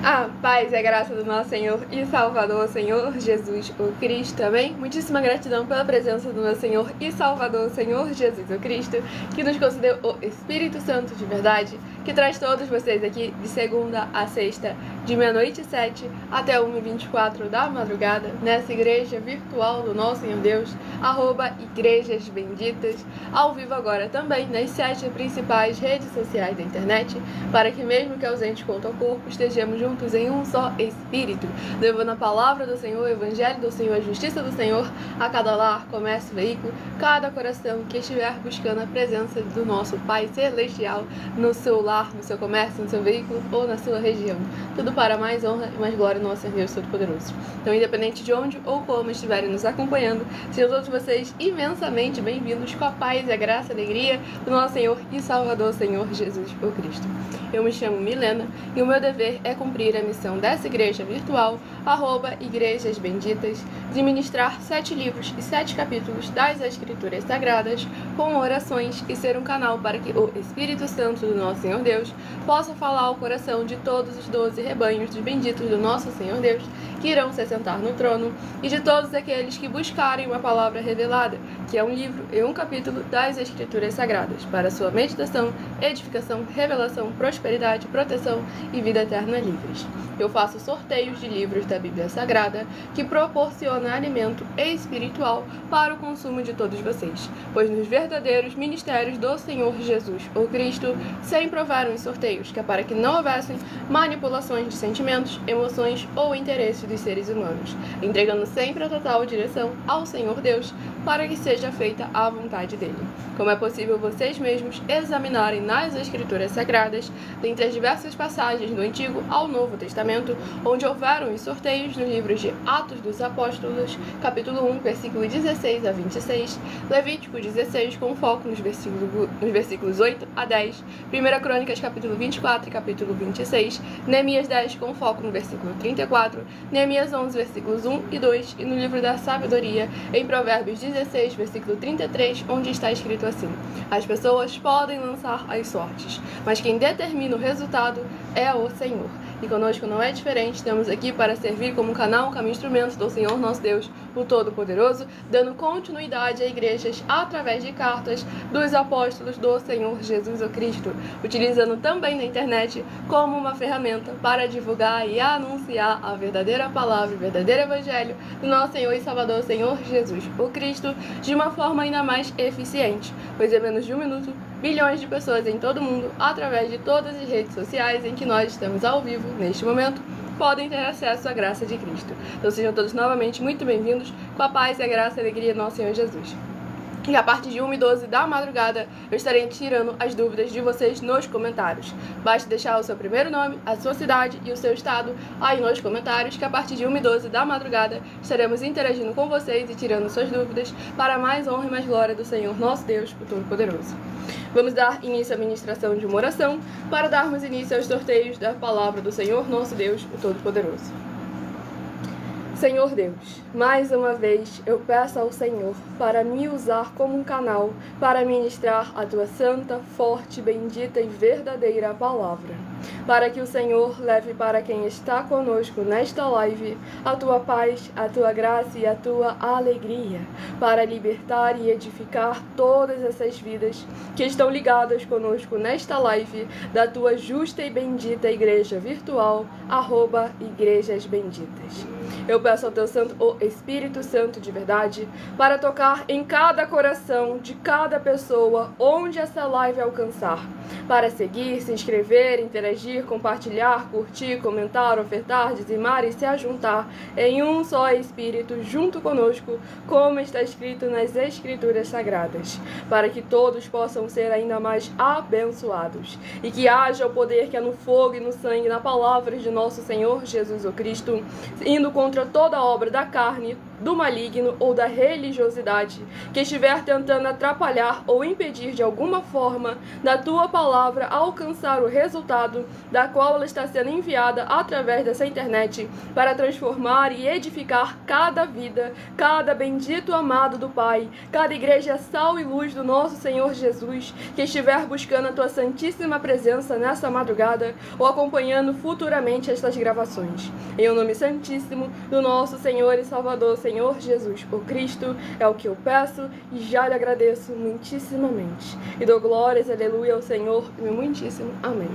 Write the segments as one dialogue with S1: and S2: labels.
S1: A paz e a graça do nosso Senhor e Salvador, Senhor Jesus o Cristo, amém? Muitíssima gratidão pela presença do nosso Senhor e Salvador, Senhor Jesus o Cristo, que nos concedeu o Espírito Santo de verdade, que traz todos vocês aqui de segunda a sexta, de meia-noite e 7 até 1h24 da madrugada, nessa igreja virtual do nosso Senhor Deus, @Igrejas Benditas, ao vivo agora também nas 7 principais redes sociais da internet, para que mesmo que ausente quanto ao corpo, estejamos juntos em um só Espírito, levando a palavra do Senhor, o Evangelho do Senhor, a justiça do Senhor a cada lar, comércio, veículo, cada coração que estiver buscando a presença do nosso Pai Celestial no seu lar, no seu comércio, no seu veículo ou na sua região. Tudo para mais honra e mais glória do nosso Deus Todo-Poderoso. Então, independente de onde ou como estiverem nos acompanhando, sejam todos vocês imensamente bem-vindos com a paz e a graça e a alegria do nosso Senhor e Salvador, Senhor Jesus o Cristo. Eu me chamo Milena e o meu dever é cumprir a missão dessa igreja virtual, @Igrejas Benditas, de ministrar 7 livros e 7 capítulos das Escrituras Sagradas com orações e ser um canal para que o Espírito Santo do nosso Senhor Deus possa falar ao coração de todos os 12 rebanhos dos benditos do nosso Senhor Deus que irão se sentar no trono e de todos aqueles que buscarem uma palavra revelada, que é um livro e um capítulo das Escrituras Sagradas, para sua meditação, edificação, revelação, prosperidade, proteção e vida eterna livres. Eu faço sorteios de livros da Bíblia Sagrada que proporcionam alimento espiritual para o consumo de todos vocês, pois nos verdadeiros ministérios do Senhor Jesus, o Cristo, sempre houveram os sorteios, que é para que não houvessem manipulações de sentimentos, emoções ou interesses dos seres humanos, entregando sempre a total direção ao Senhor Deus para que seja feita a vontade dele. Como é possível vocês mesmos examinarem nas Escrituras Sagradas, dentre as diversas passagens do Antigo ao Novo Testamento, onde houveram os sorteios nos livros de Atos dos Apóstolos, capítulo 1, versículo 16 a 26, Levítico 16, com foco nos versículos 8 a 10, 1 Crônicas, capítulo 24 e capítulo 26, Neemias 10, com foco no versículo 34, Neemias 11, versículos 1 e 2, e no livro da Sabedoria, em Provérbios 16, versículo 33, onde está escrito assim: as pessoas podem lançar as sortes, mas quem determina o resultado é o Senhor. E conosco não é diferente, estamos aqui para servir como canal, como instrumento do Senhor nosso Deus, o Todo-Poderoso, dando continuidade a igrejas através de cartas dos apóstolos do Senhor Jesus o Cristo, utilizando também na internet como uma ferramenta para divulgar e anunciar a verdadeira palavra, o verdadeiro evangelho do nosso Senhor e Salvador, Senhor Jesus o Cristo, de uma forma ainda mais eficiente, pois em menos de 1 minuto, bilhões de pessoas em todo o mundo, através de todas as redes sociais em que nós estamos ao vivo neste momento, podem ter acesso à graça de Cristo. Então sejam todos novamente muito bem-vindos com a paz e a graça e a alegria do nosso Senhor Jesus. E a partir de 1h12 da madrugada, eu estarei tirando as dúvidas de vocês nos comentários. Basta deixar o seu primeiro nome, a sua cidade e o seu estado aí nos comentários, que a partir de 1h12 da madrugada estaremos interagindo com vocês e tirando suas dúvidas para mais honra e mais glória do Senhor nosso Deus, o Todo-Poderoso. Vamos dar início à ministração de uma oração para darmos início aos sorteios da palavra do Senhor nosso Deus, o Todo-Poderoso. Senhor Deus, mais uma vez eu peço ao Senhor para me usar como um canal para ministrar a Tua santa, forte, bendita e verdadeira palavra, para que o Senhor leve para quem está conosco nesta live a Tua paz, a Tua graça e a Tua alegria, para libertar e edificar todas essas vidas que estão ligadas conosco nesta live da Tua justa e bendita igreja virtual, @Igrejas Benditas. Eu peço ao Teu Santo, o Espírito Santo de verdade, para tocar em cada coração de cada pessoa onde essa live alcançar, para seguir, se inscrever, interagir, compartilhar, curtir, comentar, ofertar, dizimar e se ajuntar em um só Espírito junto conosco, como está escrito nas Escrituras Sagradas, para que todos possam ser ainda mais abençoados e que haja o poder que é no fogo e no sangue, na palavra de nosso Senhor Jesus o Cristo, indo contra toda obra da carne, do maligno ou da religiosidade, que estiver tentando atrapalhar ou impedir de alguma forma da tua palavra alcançar o resultado da qual ela está sendo enviada através dessa internet para transformar e edificar cada vida, cada bendito amado do Pai, cada igreja sal e luz do nosso Senhor Jesus, que estiver buscando a tua santíssima presença nessa madrugada ou acompanhando futuramente estas gravações. Em o nome santíssimo do nosso Senhor e Salvador, Senhor Jesus, o Cristo, é o que eu peço e já lhe agradeço muitíssimamente. E dou glórias, aleluia, ao Senhor, e muitíssimo amém.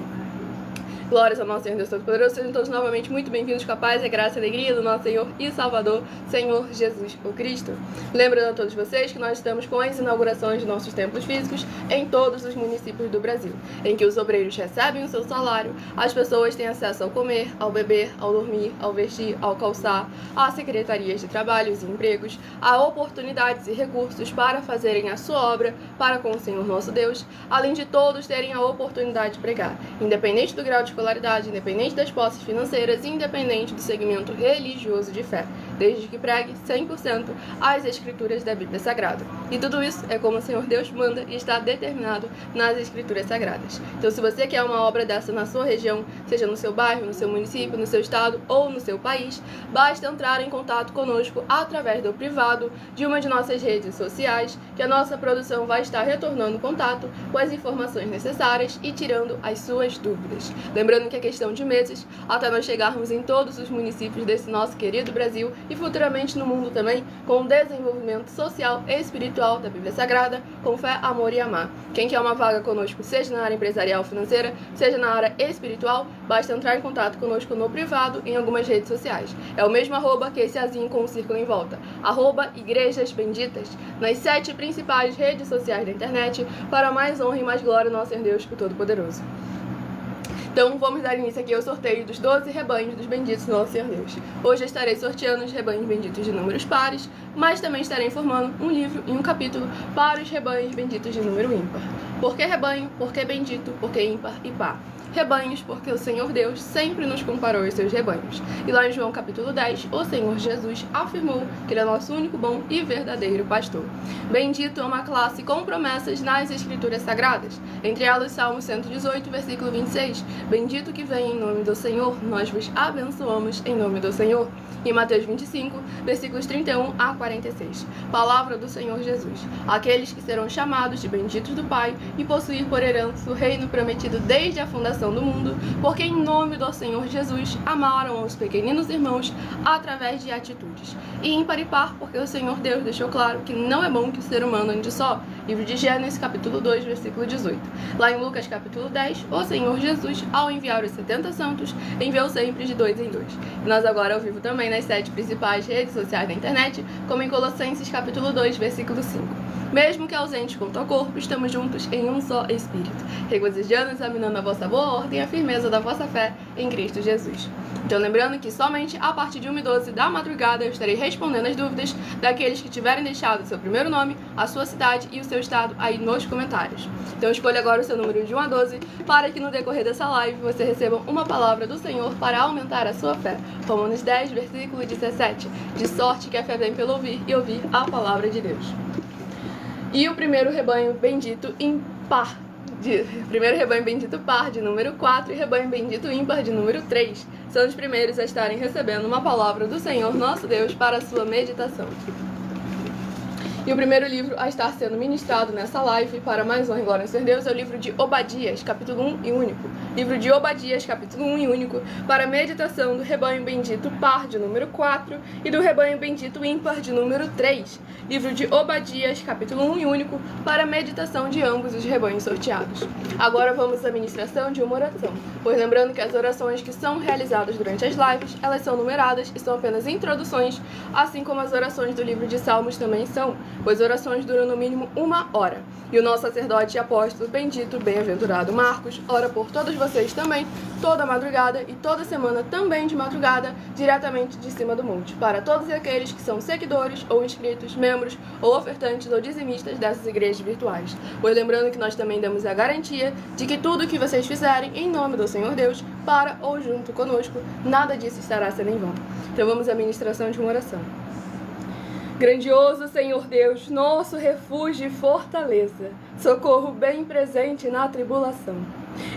S1: Glórias ao nosso Senhor Deus Todo-Poderoso. Sejam todos novamente muito bem-vindos com a paz, a graça e a alegria do nosso Senhor e Salvador, Senhor Jesus, o Cristo. Lembrando a todos vocês que nós estamos com as inaugurações de nossos templos físicos em todos os municípios do Brasil, em que os obreiros recebem o seu salário, as pessoas têm acesso ao comer, ao beber, ao dormir, ao vestir, ao calçar, a secretarias de trabalhos e empregos, a oportunidades e recursos para fazerem a sua obra para com o Senhor nosso Deus, além de todos terem a oportunidade de pregar, independente do grau de escolaridade, independente das posses financeiras e independente do segmento religioso de fé, desde que pregue 100% as escrituras da Bíblia Sagrada. E tudo isso é como o Senhor Deus manda e está determinado nas escrituras sagradas. Então, se você quer uma obra dessa na sua região, seja no seu bairro, no seu município, no seu estado ou no seu país, basta entrar em contato conosco através do privado de uma de nossas redes sociais, que a nossa produção vai estar retornando contato com as informações necessárias e tirando as suas dúvidas. Lembrando que é questão de meses até nós chegarmos em todos os municípios desse nosso querido Brasil e futuramente no mundo também, com o desenvolvimento social e espiritual da Bíblia Sagrada, com fé, amor e amar. Quem quer uma vaga conosco, seja na área empresarial financeira, seja na área espiritual, basta entrar em contato conosco no privado em algumas redes sociais. É o mesmo arroba que esse azinho com um círculo em volta, arroba Igrejas Benditas, nas 7 principais redes sociais da internet, para mais honra e mais glória ao nosso Senhor Deus Todo-Poderoso. Então, vamos dar início aqui ao sorteio dos 12 rebanhos dos benditos do nosso Senhor Deus. Hoje eu estarei sorteando os rebanhos benditos de números pares, mas também estarei informando um livro e um capítulo para os rebanhos benditos de número ímpar. Por que rebanho? Por que bendito? Por que ímpar e par? Rebanhos, porque o Senhor Deus sempre nos comparou aos seus rebanhos. E lá em João capítulo 10, o Senhor Jesus afirmou que Ele é nosso único bom e verdadeiro pastor. Bendito é uma classe com promessas nas Escrituras Sagradas, entre elas Salmo 118, versículo 26. Bendito que vem em nome do Senhor, nós vos abençoamos em nome do Senhor. E Mateus 25, versículos 31 a 46. Palavra do Senhor Jesus. Aqueles que serão chamados de benditos do Pai e possuir por herança o reino prometido desde a fundação do mundo, porque em nome do Senhor Jesus amaram os pequeninos irmãos através de atitudes. E ímpar e par, porque o Senhor Deus deixou claro que não é bom que o ser humano ande só. Livro de Gênesis, capítulo 2, versículo 18. Lá em Lucas, capítulo 10, o Senhor Jesus, ao enviar os 70 santos, enviou sempre de 2 em 2. E nós agora ao vivo também nas 7 principais redes sociais da internet, como em Colossenses, capítulo 2, versículo 5. Mesmo que ausentes quanto ao corpo, estamos juntos em um só Espírito, regozijando e examinando a vossa boa ordem e a firmeza da vossa fé em Cristo Jesus. Então, lembrando que somente a partir de 1h12 da madrugada eu estarei respondendo as dúvidas daqueles que tiverem deixado o seu primeiro nome, a sua cidade e o seu estado aí nos comentários. Então, escolha agora o seu número de 1 a 12 para que no decorrer dessa live você receba uma palavra do Senhor para aumentar a sua fé. Romanos 10, versículo 17. De sorte que a fé vem pelo ouvir e ouvir a palavra de Deus. E o primeiro rebanho bendito impar. Primeiro rebanho bendito par, de número 4, e rebanho bendito ímpar, de número 3. São os primeiros a estarem recebendo uma palavra do Senhor nosso Deus para a sua meditação. E o primeiro livro a estar sendo ministrado nessa live, para mais honra e glória ao Senhor Deus, é o livro de Obadias, capítulo 1 e único. Livro de Obadias, capítulo 1 e único, para a meditação do rebanho bendito par, de número 4, e do rebanho bendito ímpar, de número 3. Livro de Obadias, capítulo 1 e único, para a meditação de ambos os rebanhos sorteados. Agora vamos à ministração de uma oração, pois lembrando que as orações que são realizadas durante as lives, elas são numeradas e são apenas introduções, assim como as orações do livro de Salmos também são. pois orações duram no mínimo 1 hora. E o nosso sacerdote e apóstolo, bendito, bem-aventurado Marcos, ora por todos vocês também, toda madrugada e toda semana também de madrugada, diretamente de cima do monte, para todos aqueles que são seguidores ou inscritos, membros ou ofertantes ou dizimistas dessas igrejas virtuais. Pois lembrando que nós também damos a garantia de que tudo o que vocês fizerem em nome do Senhor Deus, para ou junto conosco, nada disso estará sendo em vão. Então vamos à ministração de uma oração. Grandioso Senhor Deus, nosso refúgio e fortaleza, socorro bem presente na tribulação.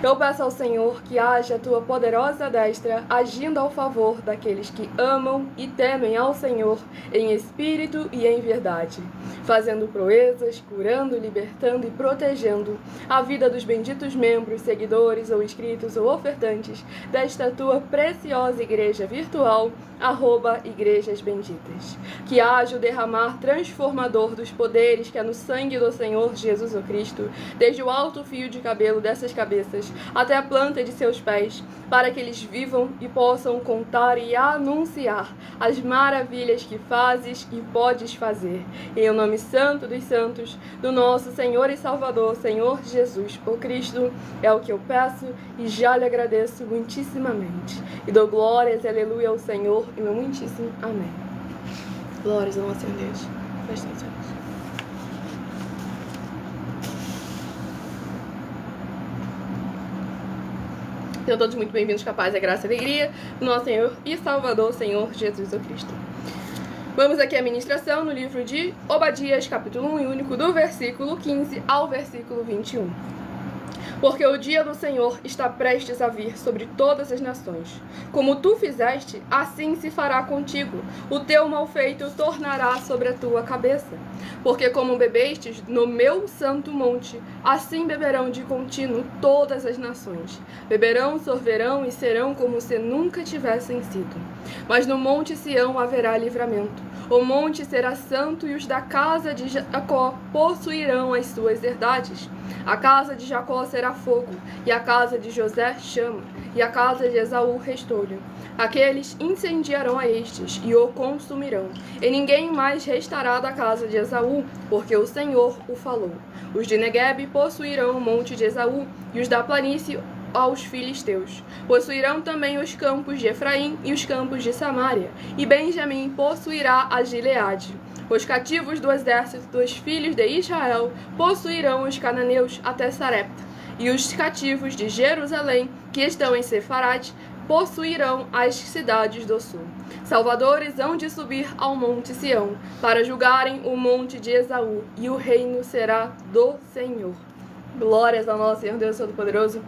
S1: Eu peço ao Senhor que haja a tua poderosa destra agindo ao favor daqueles que amam e temem ao Senhor em espírito e em verdade, fazendo proezas, curando, libertando e protegendo a vida dos benditos membros, seguidores ou inscritos ou ofertantes desta tua preciosa igreja virtual, @Igrejas Benditas. Que haja o derramar transformador dos poderes que é no sangue do Senhor Jesus Cristo, desde o alto fio de cabelo dessas cabeças até a planta de seus pés, para que eles vivam e possam contar e anunciar as maravilhas que fazes e podes fazer. Em o nome santo dos santos, do nosso Senhor e Salvador, Senhor Jesus, o Cristo, é o que eu peço e já lhe agradeço muitíssimamente. E dou glórias e aleluia ao Senhor e meu muitíssimo amém. Glórias ao nosso Senhor Deus. Presta atenção. Sejam todos muito bem-vindos, capaz, a graça e a alegria do nosso Senhor e Salvador, Senhor Jesus o Cristo. Vamos aqui à ministração no livro de Obadias, capítulo 1 e único, do versículo 15 ao versículo 21. Porque o dia do Senhor está prestes a vir sobre todas as nações. Como tu fizeste, assim se fará contigo. O teu malfeito tornará sobre a tua cabeça. Porque como bebestes no meu santo monte, assim beberão de contínuo todas as nações. Beberão, sorverão e serão como se nunca tivessem sido. Mas no monte Sião haverá livramento. O monte será santo e os da casa de Jacó possuirão as suas herdades. A casa de Jacó será fogo, e a casa de José chama, e a casa de Esaú restolho. Aqueles incendiarão a estes, e o consumirão. E ninguém mais restará da casa de Esaú, porque o Senhor o falou. Os de Neguebe possuirão o monte de Esaú, e os da planície aos filisteus. Possuirão também os campos de Efraim e os campos de Samaria, e Benjamim possuirá a Gileade. Os cativos do exército dos filhos de Israel possuirão os cananeus até Sarepta, e os cativos de Jerusalém, que estão em Sefarate, possuirão as cidades do sul. Salvadores hão de subir ao monte Sião, para julgarem o monte de Esaú, e o reino será do Senhor. Glórias ao nosso Senhor Deus Todo-Poderoso.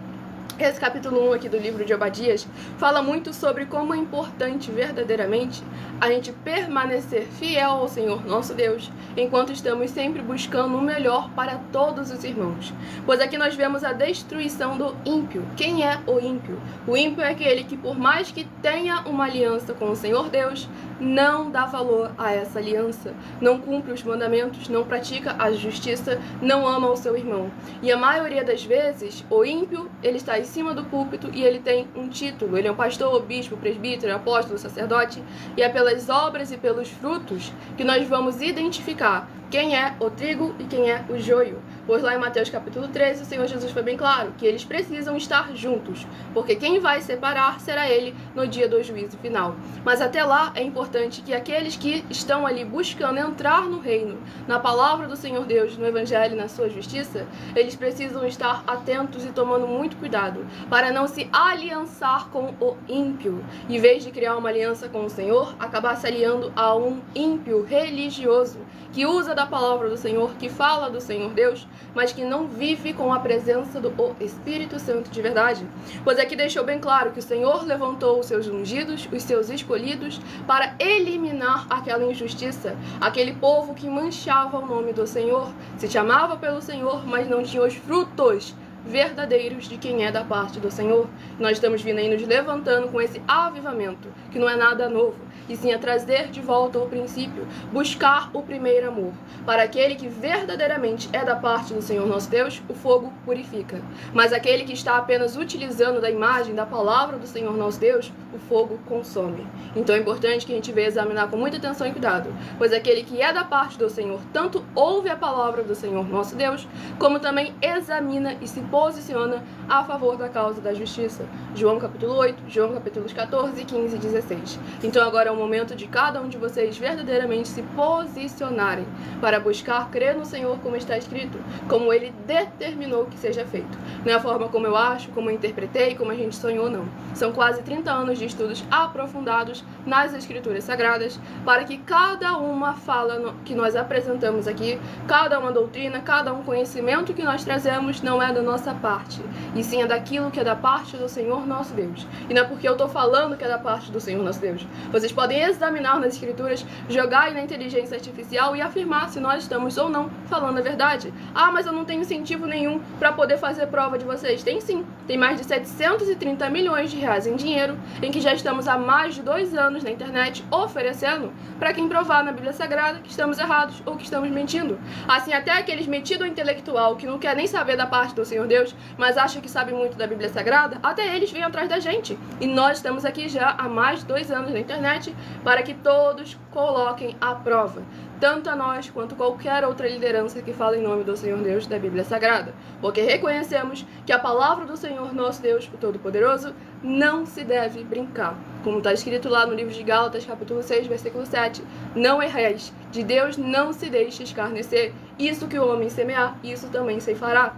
S1: Esse capítulo 1 aqui do livro de Obadias fala muito sobre como é importante verdadeiramente a gente permanecer fiel ao Senhor nosso Deus, enquanto estamos sempre buscando o melhor para todos os irmãos. Pois aqui nós vemos a destruição do ímpio. Quem é o ímpio? O ímpio é aquele que, por mais que tenha uma aliança com o Senhor Deus, não dá valor a essa aliança, não cumpre os mandamentos, não pratica a justiça, não ama o seu irmão. E a maioria das vezes, o ímpio, ele está em cima do púlpito e ele tem um título, ele é um pastor, bispo, presbítero, apóstolo, sacerdote, e é pelas obras e pelos frutos que nós vamos identificar quem é o trigo e quem é o joio. Pois lá em Mateus capítulo 13, o Senhor Jesus foi bem claro que eles precisam estar juntos, porque quem vai separar será ele no dia do juízo final. Mas até lá é importante que aqueles que estão ali buscando entrar no reino, na palavra do Senhor Deus, no evangelho e na sua justiça, eles precisam estar atentos e tomando muito cuidado para não se aliançar com o ímpio. Em vez de criar uma aliança com o Senhor, acabar se aliando a um ímpio religioso que usa da palavra do Senhor, que fala do Senhor Deus, mas que não vive com a presença do Espírito Santo de verdade. Pois aqui deixou bem claro que o Senhor levantou os seus ungidos, os seus escolhidos, para eliminar aquela injustiça, aquele povo que manchava o nome do Senhor, se chamava pelo Senhor, mas não tinha os frutos verdadeiros de quem é da parte do Senhor. Nós estamos vindo aí nos levantando com esse avivamento, que não é nada novo. e sim a trazer de volta ao princípio, buscar o primeiro amor. Para aquele que verdadeiramente é da parte do Senhor nosso Deus, o fogo purifica. Mas aquele que está apenas utilizando da imagem da palavra do Senhor nosso Deus, o fogo consome. Então é importante que a gente venha examinar com muita atenção e cuidado, pois aquele que é da parte do Senhor tanto ouve a palavra do Senhor nosso Deus, como também examina e se posiciona a favor da causa da justiça. João capítulo 8, João capítulos 14, 15 e 16. Então agora é o momento de cada um de vocês verdadeiramente se posicionarem para buscar crer no Senhor como está escrito, como Ele determinou que seja feito. Não é a forma como eu acho, como eu interpretei, como a gente sonhou, não. São quase 30 anos de estudos aprofundados nas Escrituras Sagradas, para que cada uma fala que nós apresentamos aqui, cada uma doutrina, cada um conhecimento que nós trazemos não é da nossa parte, e sim é daquilo que é da parte do Senhor nosso Deus. E não é porque eu estou falando que é da parte do Senhor nosso Deus. Vocês podem examinar nas Escrituras, jogar aí na inteligência artificial e afirmar se nós estamos ou não falando a verdade. Ah, mas eu não tenho incentivo nenhum para poder fazer prova de vocês. Tem sim. Tem mais de 730 milhões de reais em dinheiro, em que já estamos há mais de 2 anos na internet oferecendo para quem provar na Bíblia Sagrada que estamos errados ou que estamos mentindo. Assim, até aqueles metidos intelectual que não quer nem saber da parte do Senhor Deus, mas acha que sabe muito da Bíblia Sagrada, até eles vêm atrás da gente. E nós estamos aqui já há mais de 2 anos na internet para que todos coloquem à prova, tanto a nós quanto qualquer outra liderança que fala em nome do Senhor Deus da Bíblia Sagrada, porque reconhecemos que a palavra do Senhor nosso Deus, o Todo-Poderoso, não se deve brincar. Como está escrito lá no livro de Gálatas, capítulo 6, versículo 7, não errais, de Deus não se deixe escarnecer, isso que o homem semear, isso também se fará.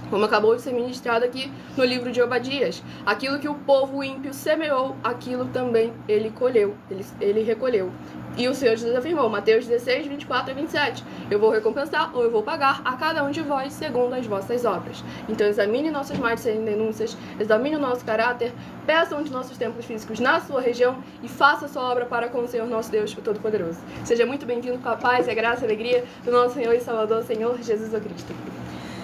S1: Como acabou de ser ministrado aqui no livro de Obadias, aquilo que o povo ímpio semeou, aquilo também ele colheu, ele recolheu. E o Senhor Jesus afirmou, Mateus 16, 24 a 27, eu vou recompensar ou eu vou pagar a cada um de vós segundo as vossas obras. Então examine nossas mais sem denúncias, examine o nosso caráter, peça um de nossos templos físicos na sua região e faça a sua obra para com o Senhor nosso Deus, o Todo-Poderoso. Seja muito bem-vindo com a paz e a graça e a alegria do nosso Senhor e Salvador, Senhor Jesus Cristo.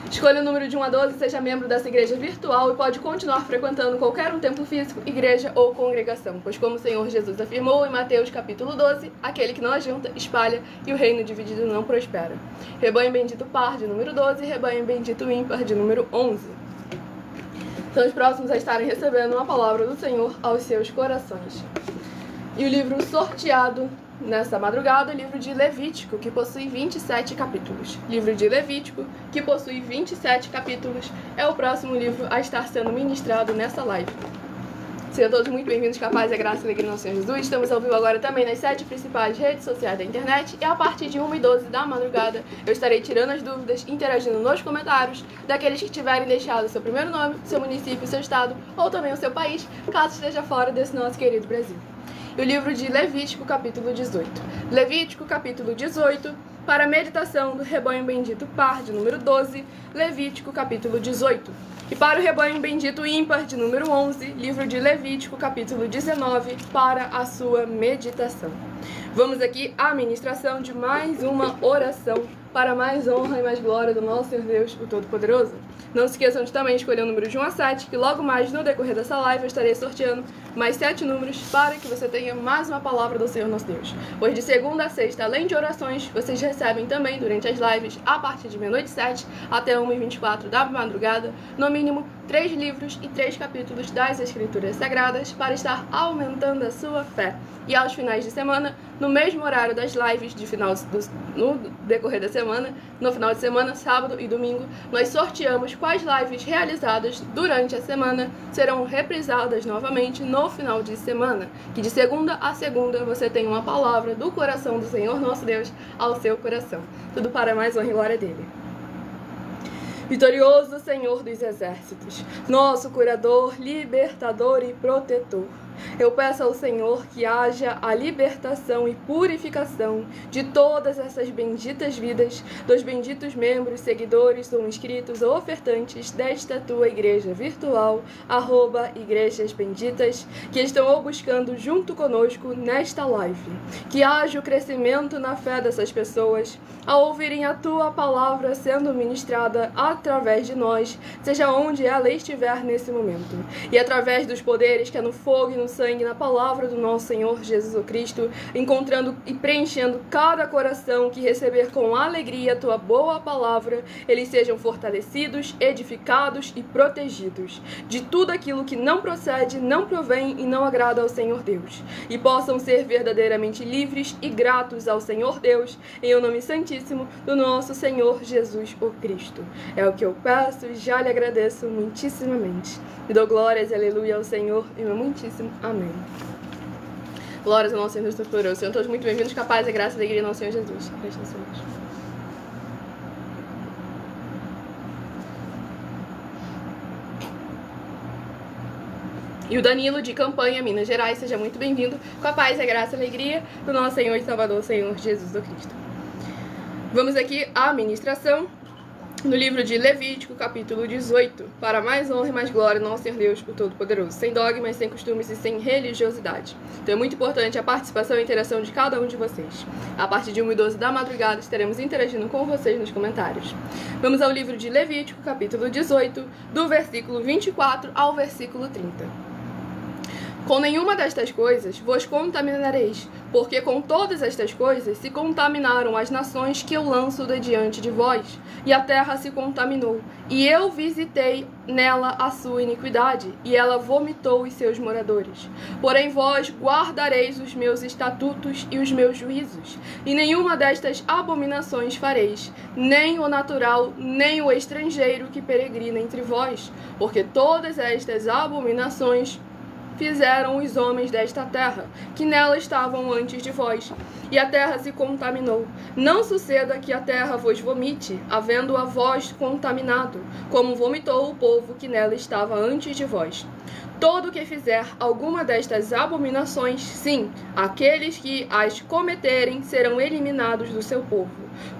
S1: Escolha o número de 1 a 12, seja membro dessa igreja virtual e pode continuar frequentando qualquer um templo físico, igreja ou congregação, pois como o Senhor Jesus afirmou em Mateus capítulo 12, aquele que não ajunta, espalha e o reino dividido não prospera. Rebanho bendito par de número 12, rebanho bendito ímpar de número 11. São os próximos a estarem recebendo uma palavra do Senhor aos seus corações. E o livro sorteado nesta madrugada, o livro de Levítico, que possui 27 capítulos. Livro de Levítico, que possui 27 capítulos, é o próximo livro a estar sendo ministrado nesta live. Sejam todos muito bem-vindos, capaz a graça e alegria do nosso Senhor Jesus. Estamos ao vivo agora também nas 7 principais redes sociais da internet. E a partir de 1h12 da madrugada, eu estarei tirando as dúvidas, interagindo nos comentários daqueles que tiverem deixado seu primeiro nome, seu município, seu estado ou também o seu país, caso esteja fora desse nosso querido Brasil. E o livro de Levítico, capítulo 18. Levítico, capítulo 18, para a meditação do rebanho bendito par, de número 12, Levítico, capítulo 18. E para o rebanho bendito ímpar, de número 11, livro de Levítico, capítulo 19, para a sua meditação. Vamos aqui à ministração de mais uma oração para mais honra e mais glória do nosso Senhor Deus, o Todo-Poderoso. Não se esqueçam de também escolher o número de 1 a 7, que logo mais no decorrer dessa live eu estarei sorteando mais 7 números para que você tenha mais uma palavra do Senhor nosso Deus. Pois de segunda a sexta, além de orações, vocês recebem também durante as lives, a partir de meia-noite 7 até 1h24 da madrugada, no mínimo 3 livros e 3 capítulos das Escrituras Sagradas para estar aumentando a sua fé. E aos finais de semana, no mesmo horário das lives no decorrer da semana, no final de semana, sábado e domingo, nós sorteamos quais lives realizadas durante a semana serão reprisadas novamente no final de semana. Que de segunda a segunda você tem uma palavra do coração do Senhor nosso Deus ao seu coração. Tudo para mais honra e glória dele. Vitorioso Senhor dos Exércitos, nosso curador, libertador e protetor, eu peço ao Senhor que haja a libertação e purificação de todas essas benditas vidas, dos benditos membros, seguidores ou inscritos ou ofertantes desta tua igreja virtual, @igrejas benditas, que estão ou buscando junto conosco nesta live. Que haja o crescimento na fé dessas pessoas, ao ouvirem a tua palavra sendo ministrada agora através de nós, seja onde ela estiver nesse momento. E através dos poderes que é no fogo e no sangue, na palavra do nosso Senhor Jesus Cristo, encontrando e preenchendo cada coração que receber com alegria a tua boa palavra, eles sejam fortalecidos, edificados e protegidos de tudo aquilo que não procede, não provém e não agrada ao Senhor Deus, e possam ser verdadeiramente livres e gratos ao Senhor Deus, em o nome santíssimo do nosso Senhor Jesus o Cristo. É o que eu peço e já lhe agradeço muitíssimamente. E dou glórias e aleluia ao Senhor e meu muitíssimo amém. Glórias ao nosso Senhor Jesus Todo-Poderoso. Sejam todos muito bem-vindos, capaz, a graça e a alegria do nosso Senhor Jesus. Preste atenção. E o Danilo, de Campanha, Minas Gerais, seja muito bem-vindo, com a paz, a graça e a alegria do nosso Senhor e Salvador, Senhor Jesus do Cristo. Vamos aqui à ministração no livro de Levítico, capítulo 18, para mais honra e mais glória do nosso Senhor Deus, o Todo-Poderoso, sem dogmas, sem costumes e sem religiosidade. Então é muito importante a participação e interação de cada um de vocês. A partir de 1h12 da madrugada estaremos interagindo com vocês nos comentários. Vamos ao livro de Levítico, capítulo 18, do versículo 24 ao versículo 30. Com nenhuma destas coisas vos contaminareis, porque com todas estas coisas se contaminaram as nações que eu lanço de diante de vós, e a terra se contaminou, e eu visitei nela a sua iniquidade, e ela vomitou os seus moradores. Porém vós guardareis os meus estatutos e os meus juízos, e nenhuma destas abominações fareis, nem o natural, nem o estrangeiro que peregrina entre vós, porque todas estas abominações fizeram os homens desta terra, que nela estavam antes de vós, e a terra se contaminou. Não suceda que a terra vos vomite, havendo a vós contaminado, como vomitou o povo que nela estava antes de vós. Todo que fizer alguma destas abominações, sim, aqueles que as cometerem serão eliminados do seu povo.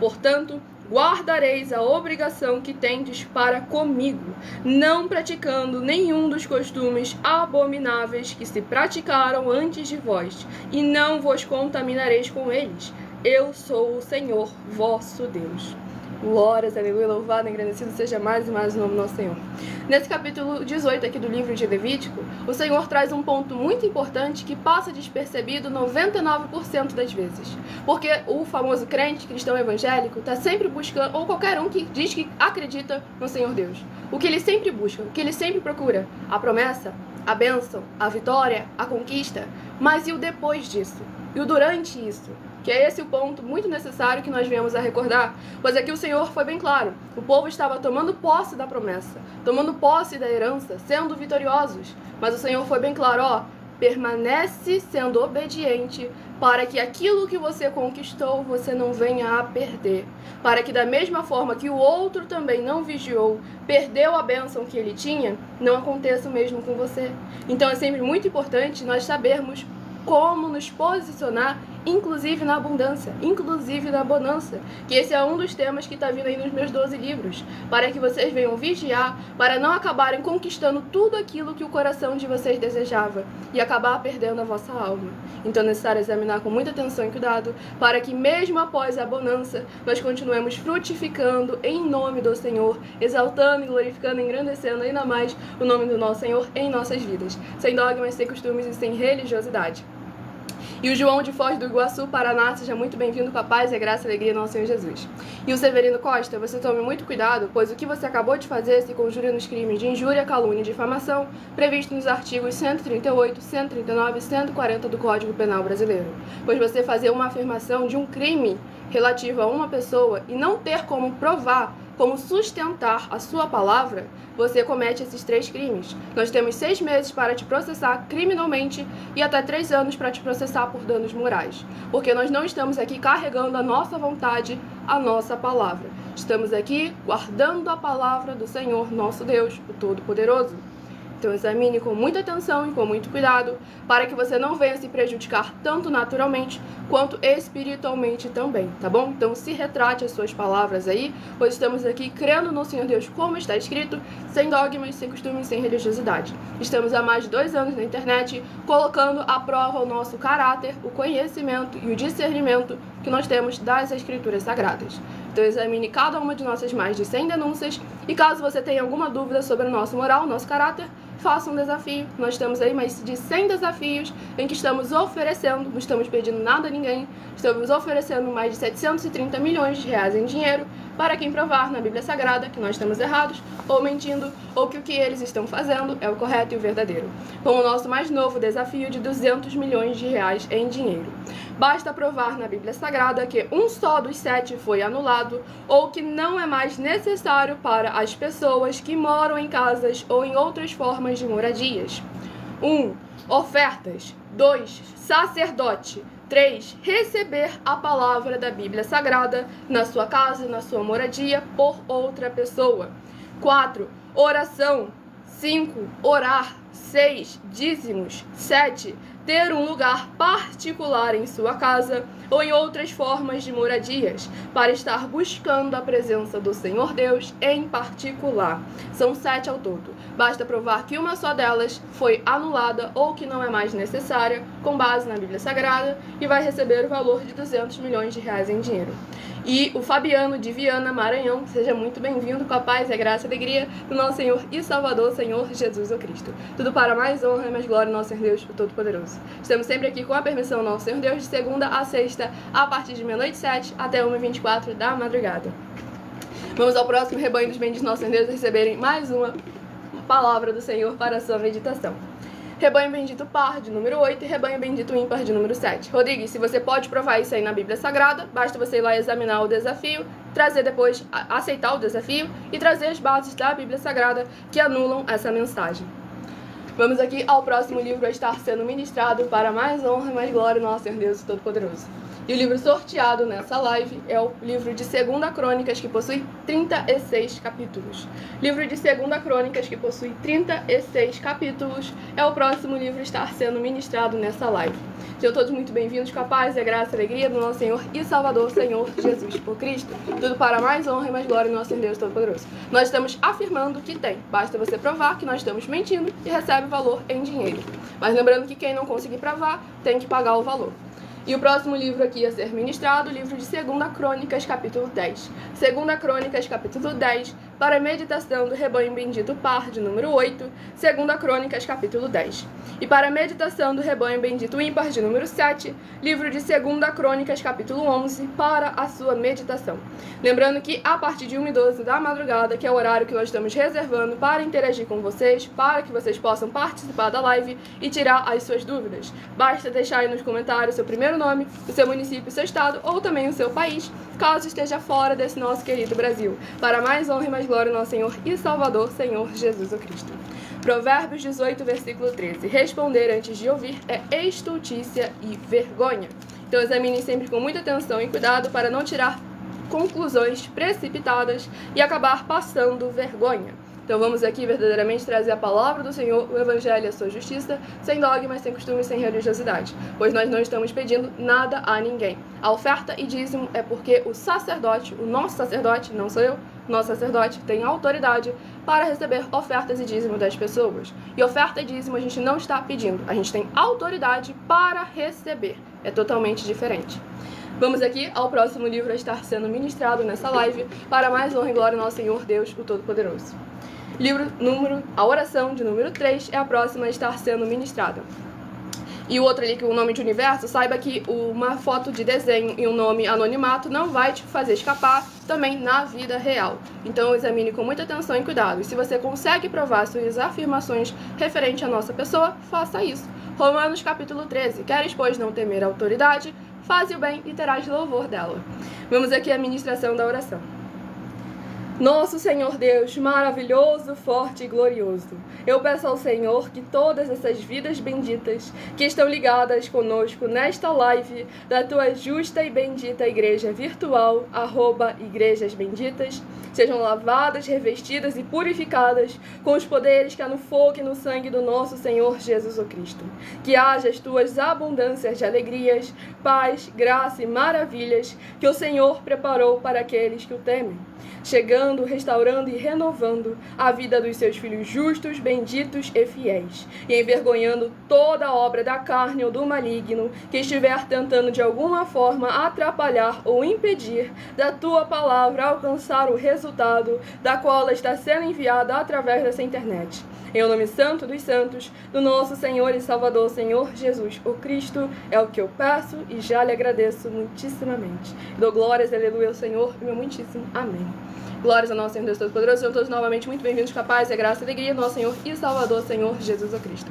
S1: Portanto, guardareis a obrigação que tendes para comigo, não praticando nenhum dos costumes abomináveis que se praticaram antes de vós, e não vos contaminareis com eles. Eu sou o Senhor, vosso Deus. Glórias, aleluia, louvado e engrandecido seja mais e mais o nome do nosso Senhor. Nesse capítulo 18 aqui do livro de Levítico, o Senhor traz um ponto muito importante que passa despercebido 99% das vezes. Porque o famoso crente cristão evangélico está sempre buscando, ou qualquer um que diz que acredita no Senhor Deus, o que ele sempre busca, o que ele sempre procura, a promessa, a bênção, a vitória, a conquista, mas e o depois disso? E o durante isso? Que é esse o ponto muito necessário que nós viemos a recordar, pois aqui o Senhor foi bem claro, o povo estava tomando posse da promessa, tomando posse da herança, sendo vitoriosos, mas o Senhor foi bem claro, permanece sendo obediente para que aquilo que você conquistou você não venha a perder, para que da mesma forma que o outro também não vigiou, perdeu a bênção que ele tinha, não aconteça o mesmo com você. Então é sempre muito importante nós sabermos como nos posicionar, inclusive na abundância, inclusive na bonança, que esse é um dos temas que está vindo aí nos meus 12 livros, para que vocês venham vigiar, para não acabarem conquistando tudo aquilo que o coração de vocês desejava e acabar perdendo a vossa alma. Então é necessário examinar com muita atenção e cuidado, para que mesmo após a bonança, nós continuemos frutificando em nome do Senhor, exaltando e glorificando, engrandecendo ainda mais o nome do nosso Senhor em nossas vidas, sem dogmas, sem costumes e sem religiosidade. E o João de Foz do Iguaçu, Paraná, seja muito bem-vindo com a paz, a graça e a alegria do nosso Senhor Jesus. E o Severino Costa, você tome muito cuidado, pois o que você acabou de fazer se conjura nos crimes de injúria, calúnia e difamação, previsto nos artigos 138, 139 e 140 do Código Penal Brasileiro. Pois você fazer uma afirmação de um crime relativo a uma pessoa e não ter como provar, como sustentar a sua palavra, você comete esses 3 crimes. Nós temos 6 meses para te processar criminalmente e até 3 anos para te processar por danos morais. Porque nós não estamos aqui carregando a nossa vontade, a nossa palavra. Estamos aqui guardando a palavra do Senhor, nosso Deus, o Todo-Poderoso. Então examine com muita atenção e com muito cuidado, para que você não venha se prejudicar tanto naturalmente quanto espiritualmente também, tá bom? Então se retrate as suas palavras aí, pois estamos aqui crendo no Senhor Deus como está escrito, sem dogmas, sem costumes, sem religiosidade. Estamos há mais de 2 anos na internet, colocando à prova o nosso caráter, o conhecimento e o discernimento que nós temos das Escrituras Sagradas. Então examine cada uma de nossas mais de 100 denúncias e caso você tenha alguma dúvida sobre a nossa moral, nosso caráter, faça um desafio. Nós temos aí mais de 100 desafios em que estamos oferecendo, não estamos pedindo nada a ninguém, estamos oferecendo mais de 730 milhões de reais em dinheiro para quem provar na Bíblia Sagrada que nós estamos errados ou mentindo ou que o que eles estão fazendo é o correto e o verdadeiro. Com o nosso mais novo desafio de 200 milhões de reais em dinheiro. Basta provar na Bíblia Sagrada que um só dos 7 foi anulado ou que não é mais necessário para as pessoas que moram em casas ou em outras formas de moradias. 1. Ofertas. 2. Sacerdote. 3. Receber a palavra da Bíblia Sagrada na sua casa, na sua moradia, por outra pessoa. 4. Oração. 5. Orar. 6. Dízimos. 7. Ter um lugar particular em sua casa ou em outras formas de moradias, para estar buscando a presença do Senhor Deus em particular. São 7 ao todo. Basta provar que uma só delas foi anulada ou que não é mais necessária, com base na Bíblia Sagrada, e vai receber o valor de 200 milhões de reais em dinheiro. E o Fabiano de Viana, Maranhão, seja muito bem-vindo com a paz, a graça e a alegria do nosso Senhor e Salvador, Senhor Jesus o Cristo. Tudo para mais honra e mais glória do nosso Senhor Deus, o Todo-Poderoso. Estamos sempre aqui com a permissão do nosso Senhor Deus, de segunda a sexta, a partir de meia-noite 7 até 1h24 da madrugada. Vamos ao próximo rebanho dos benditos nossos Deus receberem mais uma palavra do Senhor para a sua meditação. Rebanho bendito par, de número 8, e rebanho bendito ímpar, de número 7. Rodrigues, se você pode provar isso aí na Bíblia Sagrada, basta você ir lá examinar o desafio, trazer depois, aceitar o desafio e trazer as bases da Bíblia Sagrada que anulam essa mensagem. Vamos aqui ao próximo livro a estar sendo ministrado para mais honra e mais glória do nosso Senhor Deus Todo-Poderoso. E o livro sorteado nessa live é o livro de 2 Crônicas, que possui 36 capítulos. Livro de 2 Crônicas, que possui 36 capítulos, é o próximo livro a estar sendo ministrado nessa live. Sejam todos muito bem-vindos com a paz, a graça e a alegria do nosso Senhor e Salvador, Senhor Jesus por Cristo. Tudo para mais honra e mais glória do nosso Senhor Deus Todo-Poderoso. Nós estamos afirmando que tem. Basta você provar que nós estamos mentindo e recebe o valor em dinheiro. Mas lembrando que quem não conseguir provar tem que pagar o valor. E o próximo livro aqui a ser ministrado, o livro de 2 Crônicas, capítulo 10. 2 Crônicas, capítulo 10, para a meditação do rebanho bendito par, de número 8. 2 Crônicas, capítulo 10. E para a meditação do rebanho bendito ímpar, de número 7, livro de 2 Crônicas, capítulo 11, para a sua meditação. Lembrando que a partir de 1h12 da madrugada, que é o horário que nós estamos reservando para interagir com vocês, para que vocês possam participar da live e tirar as suas dúvidas. Basta deixar aí nos comentários o seu primeiro nome, o seu município, o seu estado ou também o seu país, caso esteja fora desse nosso querido Brasil. Para mais honra e mais glória do nosso Senhor e Salvador, Senhor Jesus o Cristo. Provérbios 18, versículo 13. Responder antes de ouvir é estultícia e vergonha. Então examine sempre com muita atenção e cuidado para não tirar conclusões precipitadas e acabar passando vergonha. Então vamos aqui verdadeiramente trazer a palavra do Senhor, o Evangelho e a sua justiça, sem dogmas, sem costumes, sem religiosidade, pois nós não estamos pedindo nada a ninguém. A oferta e dízimo é porque o sacerdote, o nosso sacerdote, não sou eu, nosso sacerdote tem autoridade para receber ofertas e dízimo das pessoas. E oferta e dízimo a gente não está pedindo, a gente tem autoridade para receber. É totalmente diferente. Vamos aqui ao próximo livro a estar sendo ministrado nessa live, para mais honra e glória ao nosso Senhor Deus, o Todo-Poderoso. A oração de número 3 é a próxima a estar sendo ministrada. E o outro ali, que o nome de universo, saiba que uma foto de desenho e um nome anonimato não vai te fazer escapar também na vida real. Então examine com muita atenção e cuidado. E se você consegue provar suas afirmações referente à nossa pessoa, faça isso. Romanos capítulo 13. Queres, pois, não temer a autoridade? Faze o bem e terás louvor dela. Vamos aqui à ministração da oração. Nosso Senhor Deus, maravilhoso, forte e glorioso, eu peço ao Senhor que todas essas vidas benditas que estão ligadas conosco nesta live da tua justa e bendita igreja virtual, @igrejas benditas, sejam lavadas, revestidas e purificadas com os poderes que há no fogo e no sangue do nosso Senhor Jesus o Cristo. Que haja as tuas abundâncias de alegrias, paz, graça e maravilhas que o Senhor preparou para aqueles que o temem. chegando, restaurando e renovando a vida dos seus filhos justos, benditos e fiéis, e envergonhando toda obra da carne ou do maligno que estiver tentando de alguma forma atrapalhar ou impedir da tua palavra alcançar o resultado da qual ela está sendo enviada através dessa internet. Em o nome santo dos santos, do nosso Senhor e Salvador, Senhor Jesus, o Cristo, é o que eu peço e já lhe agradeço muitíssimamente. Dou glórias, aleluia, ao Senhor, e meu muitíssimo amém. Glórias ao nosso Senhor Deus Todo-Poderoso. Sejam todos novamente muito bem-vindos, capazes, e graça e alegria, nosso Senhor e Salvador, Senhor Jesus o Cristo.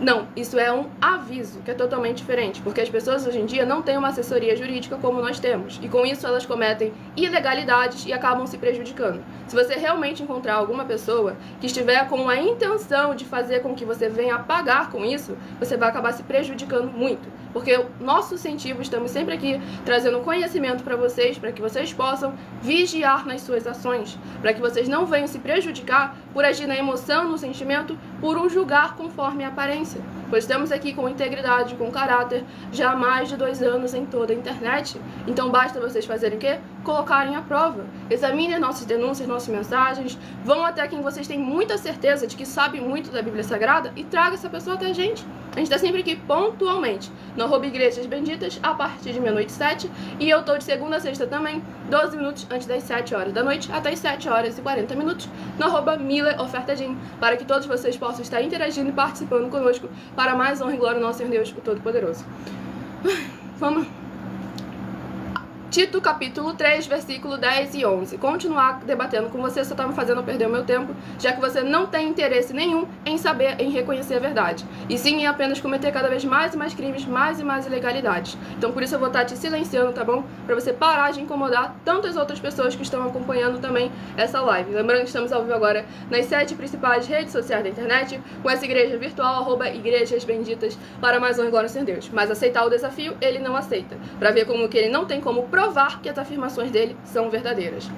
S1: Não, isso é um aviso, que é totalmente diferente, porque as pessoas hoje em dia não têm uma assessoria jurídica como nós temos, e com isso elas cometem ilegalidades e acabam se prejudicando. Se você realmente encontrar alguma pessoa que estiver com a intenção de fazer com que você venha a pagar com isso, você vai acabar se prejudicando muito, porque o nosso incentivo, estamos sempre aqui trazendo conhecimento para vocês, para que vocês possam vigiar nas suas ações, para que vocês não venham se prejudicar por agir na emoção, no sentimento, por um julgar conforme a aparência. Pois estamos aqui com integridade, com caráter, já há mais de 2 anos em toda a internet. Então basta vocês fazerem o quê? Colocarem à prova. Examinem nossas denúncias, nossas mensagens, vão até quem vocês têm muita certeza de que sabe muito da Bíblia Sagrada e traga essa pessoa até a gente. A gente está sempre aqui pontualmente, no @Igrejas Benditas, a partir de meia-noite 7, e eu estou de segunda a sexta também, 12 minutos antes das 7 horas da noite, até as 7 horas e 40 minutos, no @MillerOfertaGym, para que todos vocês possam estar interagindo e participando conosco, para mais honra e glória ao nosso Senhor Deus, o Todo-Poderoso. Vamos. Tito, capítulo 3, versículo 10 e 11. Continuar debatendo com você só está me fazendo perder o meu tempo, já que você não tem interesse nenhum em saber, em reconhecer a verdade. E sim em apenas cometer cada vez mais e mais crimes, mais e mais ilegalidades. Então por isso eu vou estar te silenciando, tá bom? Para você parar de incomodar tantas outras pessoas que estão acompanhando também essa live. Lembrando que estamos ao vivo agora nas 7 principais redes sociais da internet, com essa igreja virtual, @Igrejas Benditas, para mais honra e glória ao Senhor Deus. Mas aceitar o desafio, ele não aceita. Para ver como que ele não tem como provar que as afirmações dele são verdadeiras.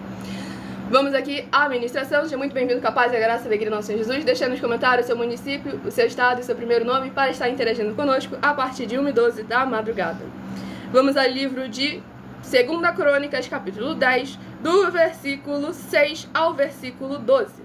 S1: Vamos aqui à ministração. Seja muito bem-vindo, capaz e a graça e a alegria do nosso Senhor Jesus. Deixa nos comentários o seu município, o seu estado e seu primeiro nome para estar interagindo conosco a partir de 1h12 da madrugada. Vamos ao livro de 2 Crônicas, capítulo 10, do versículo 6 ao versículo 12.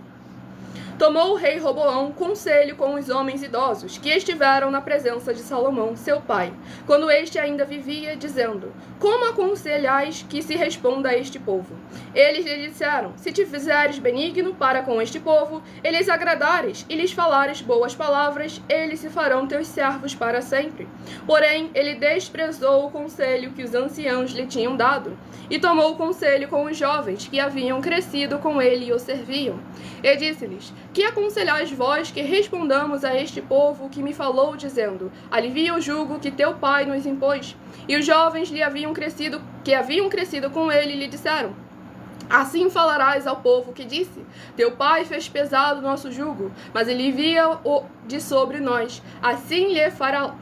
S1: Tomou o rei Roboão conselho com os homens idosos que estiveram na presença de Salomão, seu pai, quando este ainda vivia, dizendo: Como aconselhais que se responda a este povo? Eles lhe disseram: Se te fizeres benigno para com este povo, eles agradares e lhes falares boas palavras, eles se farão teus servos para sempre. Porém, ele desprezou o conselho que os anciãos lhe tinham dado, e tomou o conselho com os jovens que haviam crescido com ele e o serviam. E disse-lhes: Que aconselhais vós que respondamos a este povo que me falou, dizendo: Alivia o jugo que teu pai nos impôs? E os jovens que haviam crescido com ele lhe disseram: Assim falarás ao povo que disse: Teu pai fez pesado nosso jugo, mas alivia-o de sobre nós. Assim lhe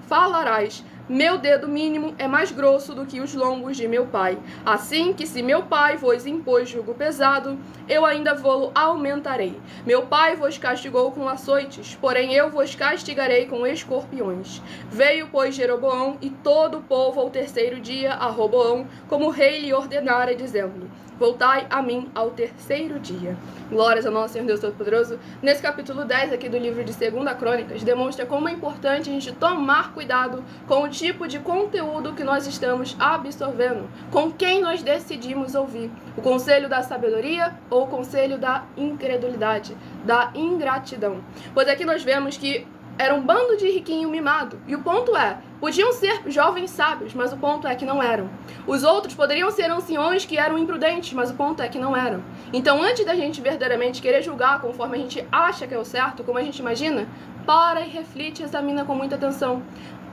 S1: falarás: Meu dedo mínimo é mais grosso do que os lombos de meu pai. Assim que se meu pai vos impôs jugo pesado, eu ainda vou aumentarei. Meu pai vos castigou com açoites, porém eu vos castigarei com escorpiões. Veio, pois, Jeroboão e todo o povo ao 3º dia a Roboão, como o rei lhe ordenara, dizendo: Voltai a mim ao 3º dia. Glórias ao nosso Senhor Deus Todo-Poderoso. Nesse capítulo 10 aqui do livro de 2 Crônicas, demonstra como é importante a gente tomar cuidado com o tipo de conteúdo que nós estamos absorvendo, com quem nós decidimos ouvir. O conselho da sabedoria ou o conselho da incredulidade, da ingratidão. Pois aqui nós vemos que era um bando de riquinho mimado. E o ponto é, podiam ser jovens sábios, mas o ponto é que não eram. Os outros poderiam ser anciões que eram imprudentes, mas o ponto é que não eram. Então, antes da gente verdadeiramente querer julgar conforme a gente acha que é o certo, como a gente imagina, para e reflete e examina com muita atenção.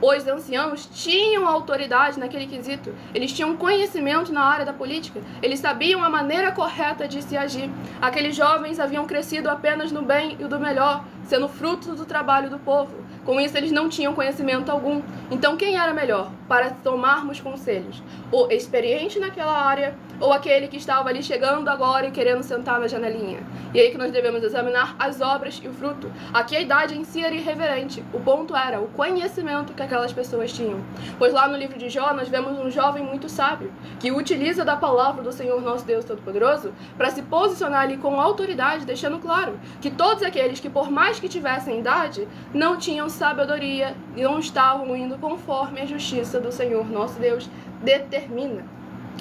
S1: Os anciãos tinham autoridade naquele quesito, eles tinham conhecimento na área da política, eles sabiam a maneira correta de se agir. Aqueles jovens haviam crescido apenas no bem e do melhor, sendo fruto do trabalho do povo. Com isso, eles não tinham conhecimento algum. Então, quem era melhor para tomarmos conselhos? O experiente naquela área ou aquele que estava ali chegando agora e querendo sentar na janelinha? E aí que nós devemos examinar as obras e o fruto. Aqui a idade em si era irreverente. O ponto era o conhecimento que aquelas pessoas tinham. Pois lá no livro de Jó, nós vemos um jovem muito sábio, que utiliza da palavra do Senhor nosso Deus Todo-Poderoso para se posicionar ali com autoridade, deixando claro que todos aqueles que, por mais que tivessem idade, não tinham sabedoria e não estavam indo conforme a justiça do Senhor nosso Deus determina.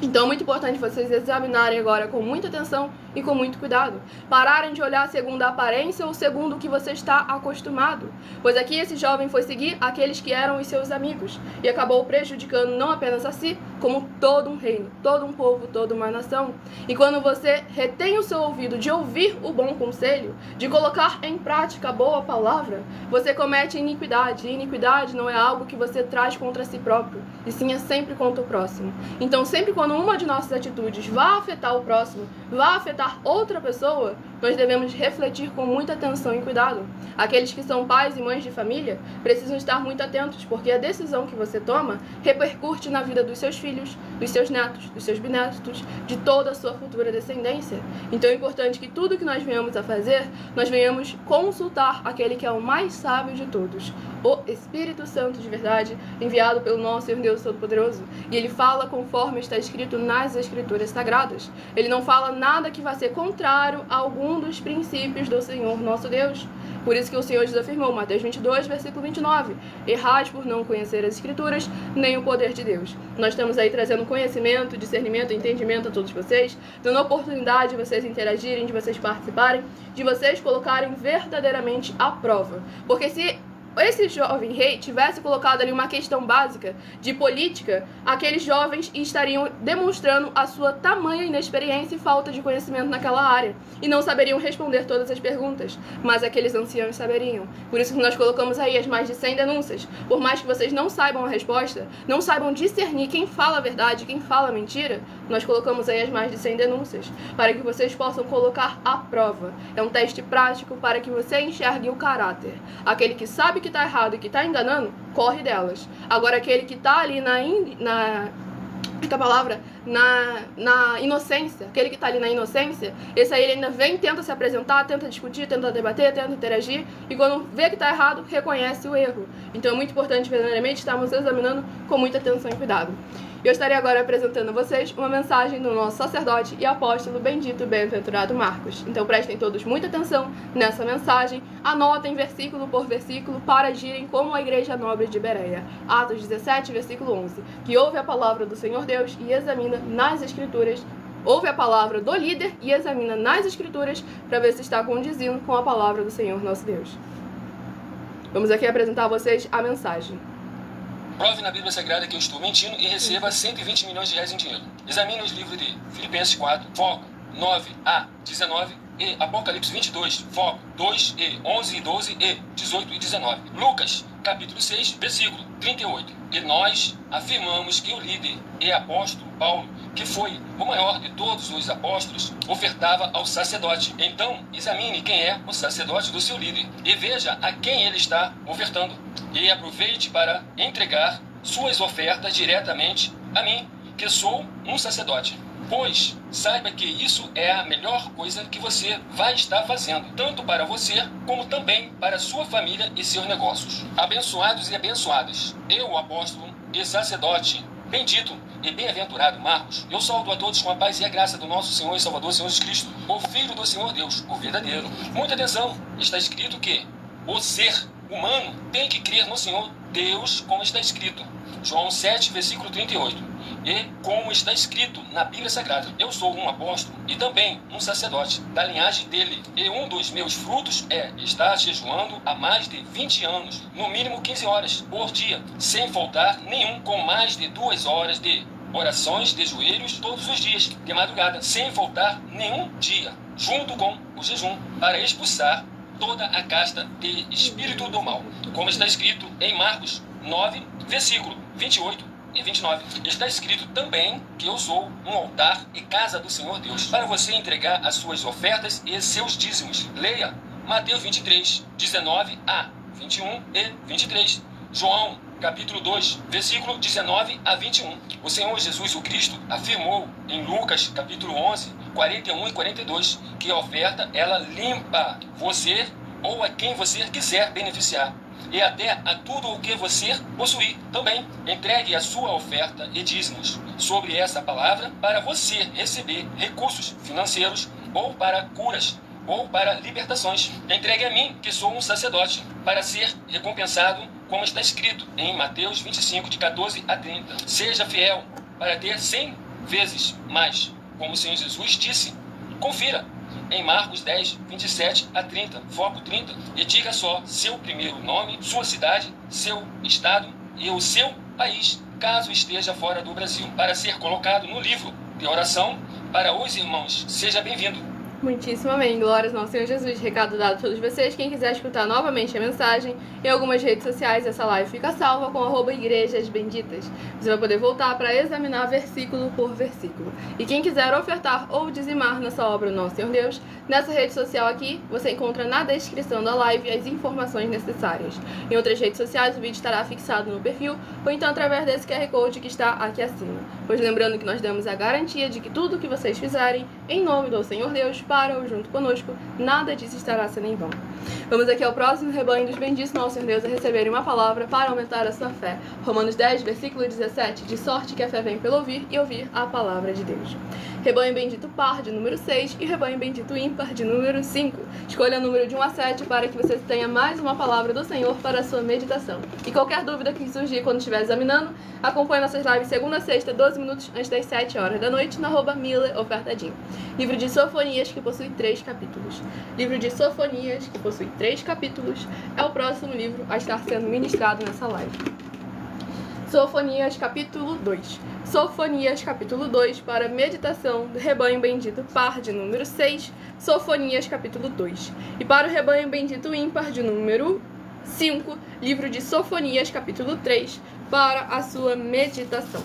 S1: Então é muito importante vocês examinarem agora com muita atenção e com muito cuidado. Pararem de olhar segundo a aparência ou segundo o que você está acostumado. Pois aqui esse jovem foi seguir aqueles que eram os seus amigos e acabou prejudicando não apenas a si, como todo um reino, todo um povo, toda uma nação. E quando você retém o seu ouvido de ouvir o bom conselho, de colocar em prática a boa palavra, você comete iniquidade. E iniquidade não é algo que você traz contra si próprio, e sim é sempre contra o próximo. Então sempre quando uma de nossas atitudes vai afetar o próximo, vai afetar outra pessoa, nós devemos refletir com muita atenção e cuidado. Aqueles que são pais e mães de família precisam estar muito atentos, porque a decisão que você toma repercute na vida dos seus filhos, dos seus netos, dos seus bisnetos, de toda a sua futura descendência. Então é importante que tudo que nós venhamos a fazer, nós venhamos consultar aquele que é o mais sábio de todos, o Espírito Santo de verdade, enviado pelo nosso Senhor Deus Todo-Poderoso. E ele fala conforme está escrito nas Escrituras Sagradas. Ele não fala nada que vá ser contrário a algum dos princípios do Senhor nosso Deus. Por isso que o Senhor Jesus afirmou, Mateus 22, versículo 29, errais por não conhecer as Escrituras, nem o poder de Deus. Nós estamos aí trazendo conhecimento, discernimento e entendimento a todos vocês, dando a oportunidade de vocês interagirem, de vocês participarem, de vocês colocarem verdadeiramente à prova. Porque se esse jovem rei tivesse colocado ali uma questão básica de política, aqueles jovens estariam demonstrando a sua tamanha inexperiência e falta de conhecimento naquela área, e não saberiam responder todas as perguntas, mas aqueles anciãos saberiam. Por isso que nós colocamos aí as mais de 100 denúncias. Por mais que vocês não saibam a resposta, não saibam discernir quem fala a verdade e quem fala a mentira, nós colocamos aí as mais de 100 denúncias, para que vocês possam colocar à prova. É um teste prático para que você enxergue o caráter. Aquele que sabe que está errado e que está enganando, corre delas. Agora aquele que está ali na inocência, aquele que está ali na inocência, esse aí ele ainda vem, tenta se apresentar, tenta discutir, tenta debater, tenta interagir, e quando vê que está errado, reconhece o erro. Então é muito importante, verdadeiramente, estarmos examinando com muita atenção e cuidado. Eu estarei agora apresentando a vocês uma mensagem do nosso sacerdote e apóstolo bendito e bem-aventurado Marcos. Então prestem todos muita atenção nessa mensagem, anotem versículo por versículo para agirem como a igreja nobre de Bereia. Atos 17, versículo 11, que ouve a palavra do Senhor Deus e examina nas Escrituras, ouve a palavra do líder e examina nas Escrituras para ver se está condizindo com a palavra do Senhor nosso Deus. Vamos aqui apresentar a vocês a mensagem.
S2: Prove na Bíblia Sagrada que eu estou mentindo e receba 120 milhões de reais em dinheiro. Examine os livros de Filipenses 4, foco 9 a 19 e Apocalipse 22, foco 2 e 11 e 12 e 18 e 19. Lucas, capítulo 6, versículo 38. E nós afirmamos que o líder e apóstolo Paulo, que foi o maior de todos os apóstolos, ofertava ao sacerdote. Então, examine quem é o sacerdote do seu líder e veja a quem ele está ofertando. E aproveite para entregar suas ofertas diretamente a mim, que sou um sacerdote. Pois saiba que isso é a melhor coisa que você vai estar fazendo, tanto para você, como também para sua família e seus negócios. Abençoados e abençoadas, eu, o apóstolo e sacerdote, bendito e bem-aventurado Marcos, eu saúdo a todos com a paz e a graça do nosso Senhor e Salvador Jesus Cristo, o Filho do Senhor Deus, o verdadeiro. Muita atenção, está escrito que o ser humano tem que crer no Senhor Deus, como está escrito. João 7, versículo 38. E como está escrito na Bíblia Sagrada, eu sou um apóstolo e também um sacerdote da linhagem dele. E um dos meus frutos é estar jejuando há mais de 20 anos, no mínimo 15 horas por dia, sem faltar nenhum, com mais de 2 horas de orações de joelhos todos os dias, de madrugada, sem faltar nenhum dia, junto com o jejum, para expulsar toda a casta de espírito do mal. Como está escrito em Marcos 9, versículo 28 e 29. Está escrito também que eu sou um altar e casa do Senhor Deus, para você entregar as suas ofertas e seus dízimos. Leia Mateus 23, 19 a 21 e 23. João, capítulo 2, versículo 19 a 21. O Senhor Jesus, o Cristo, afirmou em Lucas, capítulo 11, 41 e 42, que a oferta, ela limpa você ou a quem você quiser beneficiar, e até a tudo o que você possuir também. Entregue a sua oferta e dízimos sobre essa palavra para você receber recursos financeiros ou para curas ou para libertações. Entregue a mim, que sou um sacerdote, para ser recompensado, como está escrito em Mateus 25, de 14 a 30. Seja fiel para ter 100 vezes mais, como o Senhor Jesus disse. Confira em Marcos 10, 27 a 30, foco 30, e diga só seu primeiro nome, sua cidade, seu estado e o seu país, caso esteja fora do Brasil, para ser colocado no livro de oração para os irmãos. Seja bem-vindo.
S1: Muitíssimo amém. Glórias ao nosso Senhor Jesus. Recado dado a todos vocês. Quem quiser escutar novamente a mensagem em algumas redes sociais, essa live fica salva com @Igrejas Benditas. Você vai poder voltar para examinar versículo por versículo. E quem quiser ofertar ou dizimar nessa obra do nosso Senhor Deus, nessa rede social aqui, você encontra na descrição da live as informações necessárias. Em outras redes sociais, o vídeo estará fixado no perfil ou então através desse QR Code que está aqui acima. Pois lembrando que nós damos a garantia de que tudo o que vocês fizerem, em nome do Senhor Deus, para ou junto conosco, nada disso estará sendo em vão. Vamos aqui ao próximo rebanho dos benditos nosso Senhor Deus a receberem uma palavra para aumentar a sua fé. Romanos 10, versículo 17, de sorte que a fé vem pelo ouvir e ouvir a palavra de Deus. Rebanho bendito par, de número 6, e rebanho bendito ímpar, de número 5. Escolha o número de 1 a 7 para que você tenha mais uma palavra do Senhor para a sua meditação. E qualquer dúvida que surgir quando estiver examinando, acompanhe nossas lives segunda a sexta, 12 minutos antes das 7 horas da noite, na @MileOfertadinho. Livro de Sofonias, que possui 3 capítulos. Livro de Sofonias, que possui 3 capítulos, é o próximo livro a estar sendo ministrado nessa live. Sofonias, capítulo 2. Sofonias, capítulo 2, para meditação do rebanho bendito par, de número 6. Sofonias, capítulo 2. E para o rebanho bendito ímpar, de número 5, livro de Sofonias, capítulo 3, para a sua meditação.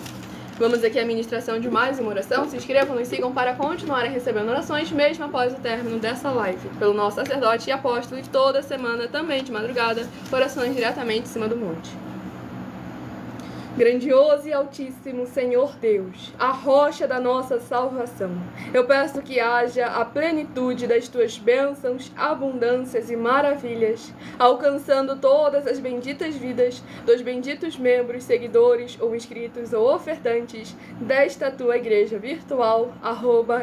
S1: Vamos aqui à ministração de mais uma oração. Se inscrevam, nos sigam para continuarem recebendo orações, mesmo após o término dessa live, pelo nosso sacerdote e apóstolo, e toda semana, também de madrugada, orações diretamente em cima do monte. Grandioso e altíssimo Senhor Deus, a rocha da nossa salvação, eu peço que haja a plenitude das tuas bênçãos, abundâncias e maravilhas, alcançando todas as benditas vidas dos benditos membros, seguidores ou inscritos ou ofertantes desta tua igreja virtual,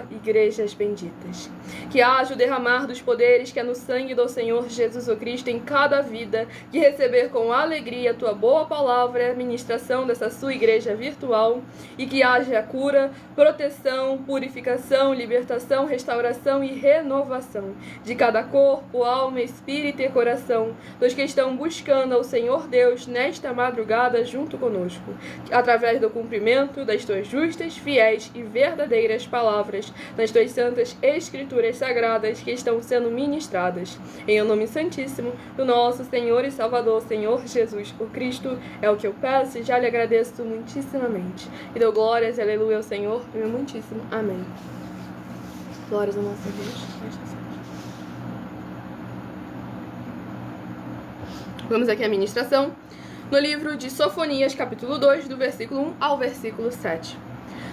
S1: @Igrejas Benditas. Que haja o derramar dos poderes que é no sangue do Senhor Jesus o Cristo em cada vida, que receber com alegria a tua boa palavra e a ministração dessa sua igreja virtual, e que haja cura, proteção, purificação, libertação, restauração e renovação de cada corpo, alma, espírito e coração dos que estão buscando ao Senhor Deus nesta madrugada junto conosco, através do cumprimento das tuas justas, fiéis e verdadeiras palavras, das tuas santas escrituras sagradas que estão sendo ministradas. Em o nome santíssimo do nosso Senhor e Salvador, Senhor Jesus o Cristo, é o que eu peço e já lhe agradeço muitíssimamente. E dou glórias e aleluia ao Senhor, meu muitíssimo. Amém. Glórias ao nosso Deus. Vamos aqui à ministração. No livro de Sofonias, capítulo 2, do versículo 1 ao versículo 7.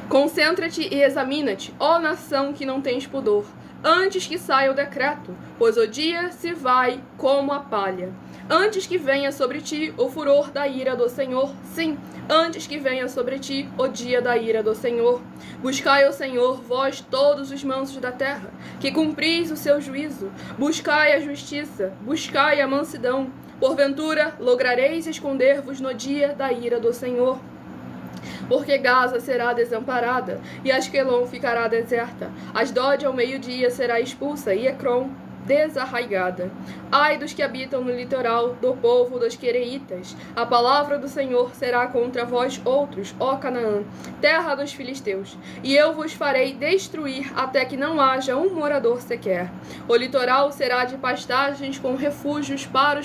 S1: Concentra-te e examina-te, ó nação que não tens pudor, antes que saia o decreto, pois o dia se vai como a palha. Antes que venha sobre ti o furor da ira do Senhor, sim, antes que venha sobre ti o dia da ira do Senhor. Buscai ao Senhor, vós todos os mansos da terra, que cumpris o seu juízo. Buscai a justiça, buscai a mansidão. Porventura, lograreis esconder-vos no dia da ira do Senhor. Porque Gaza será desamparada, e Asquelon ficará deserta. Asdod ao meio-dia será expulsa, e Ecrom desarraigada. Ai dos que habitam no litoral, do povo dos quereitas. A palavra do Senhor será contra vós outros, ó Canaã, terra dos filisteus. E eu vos farei destruir até que não haja um morador sequer. O litoral será de pastagens com refúgios para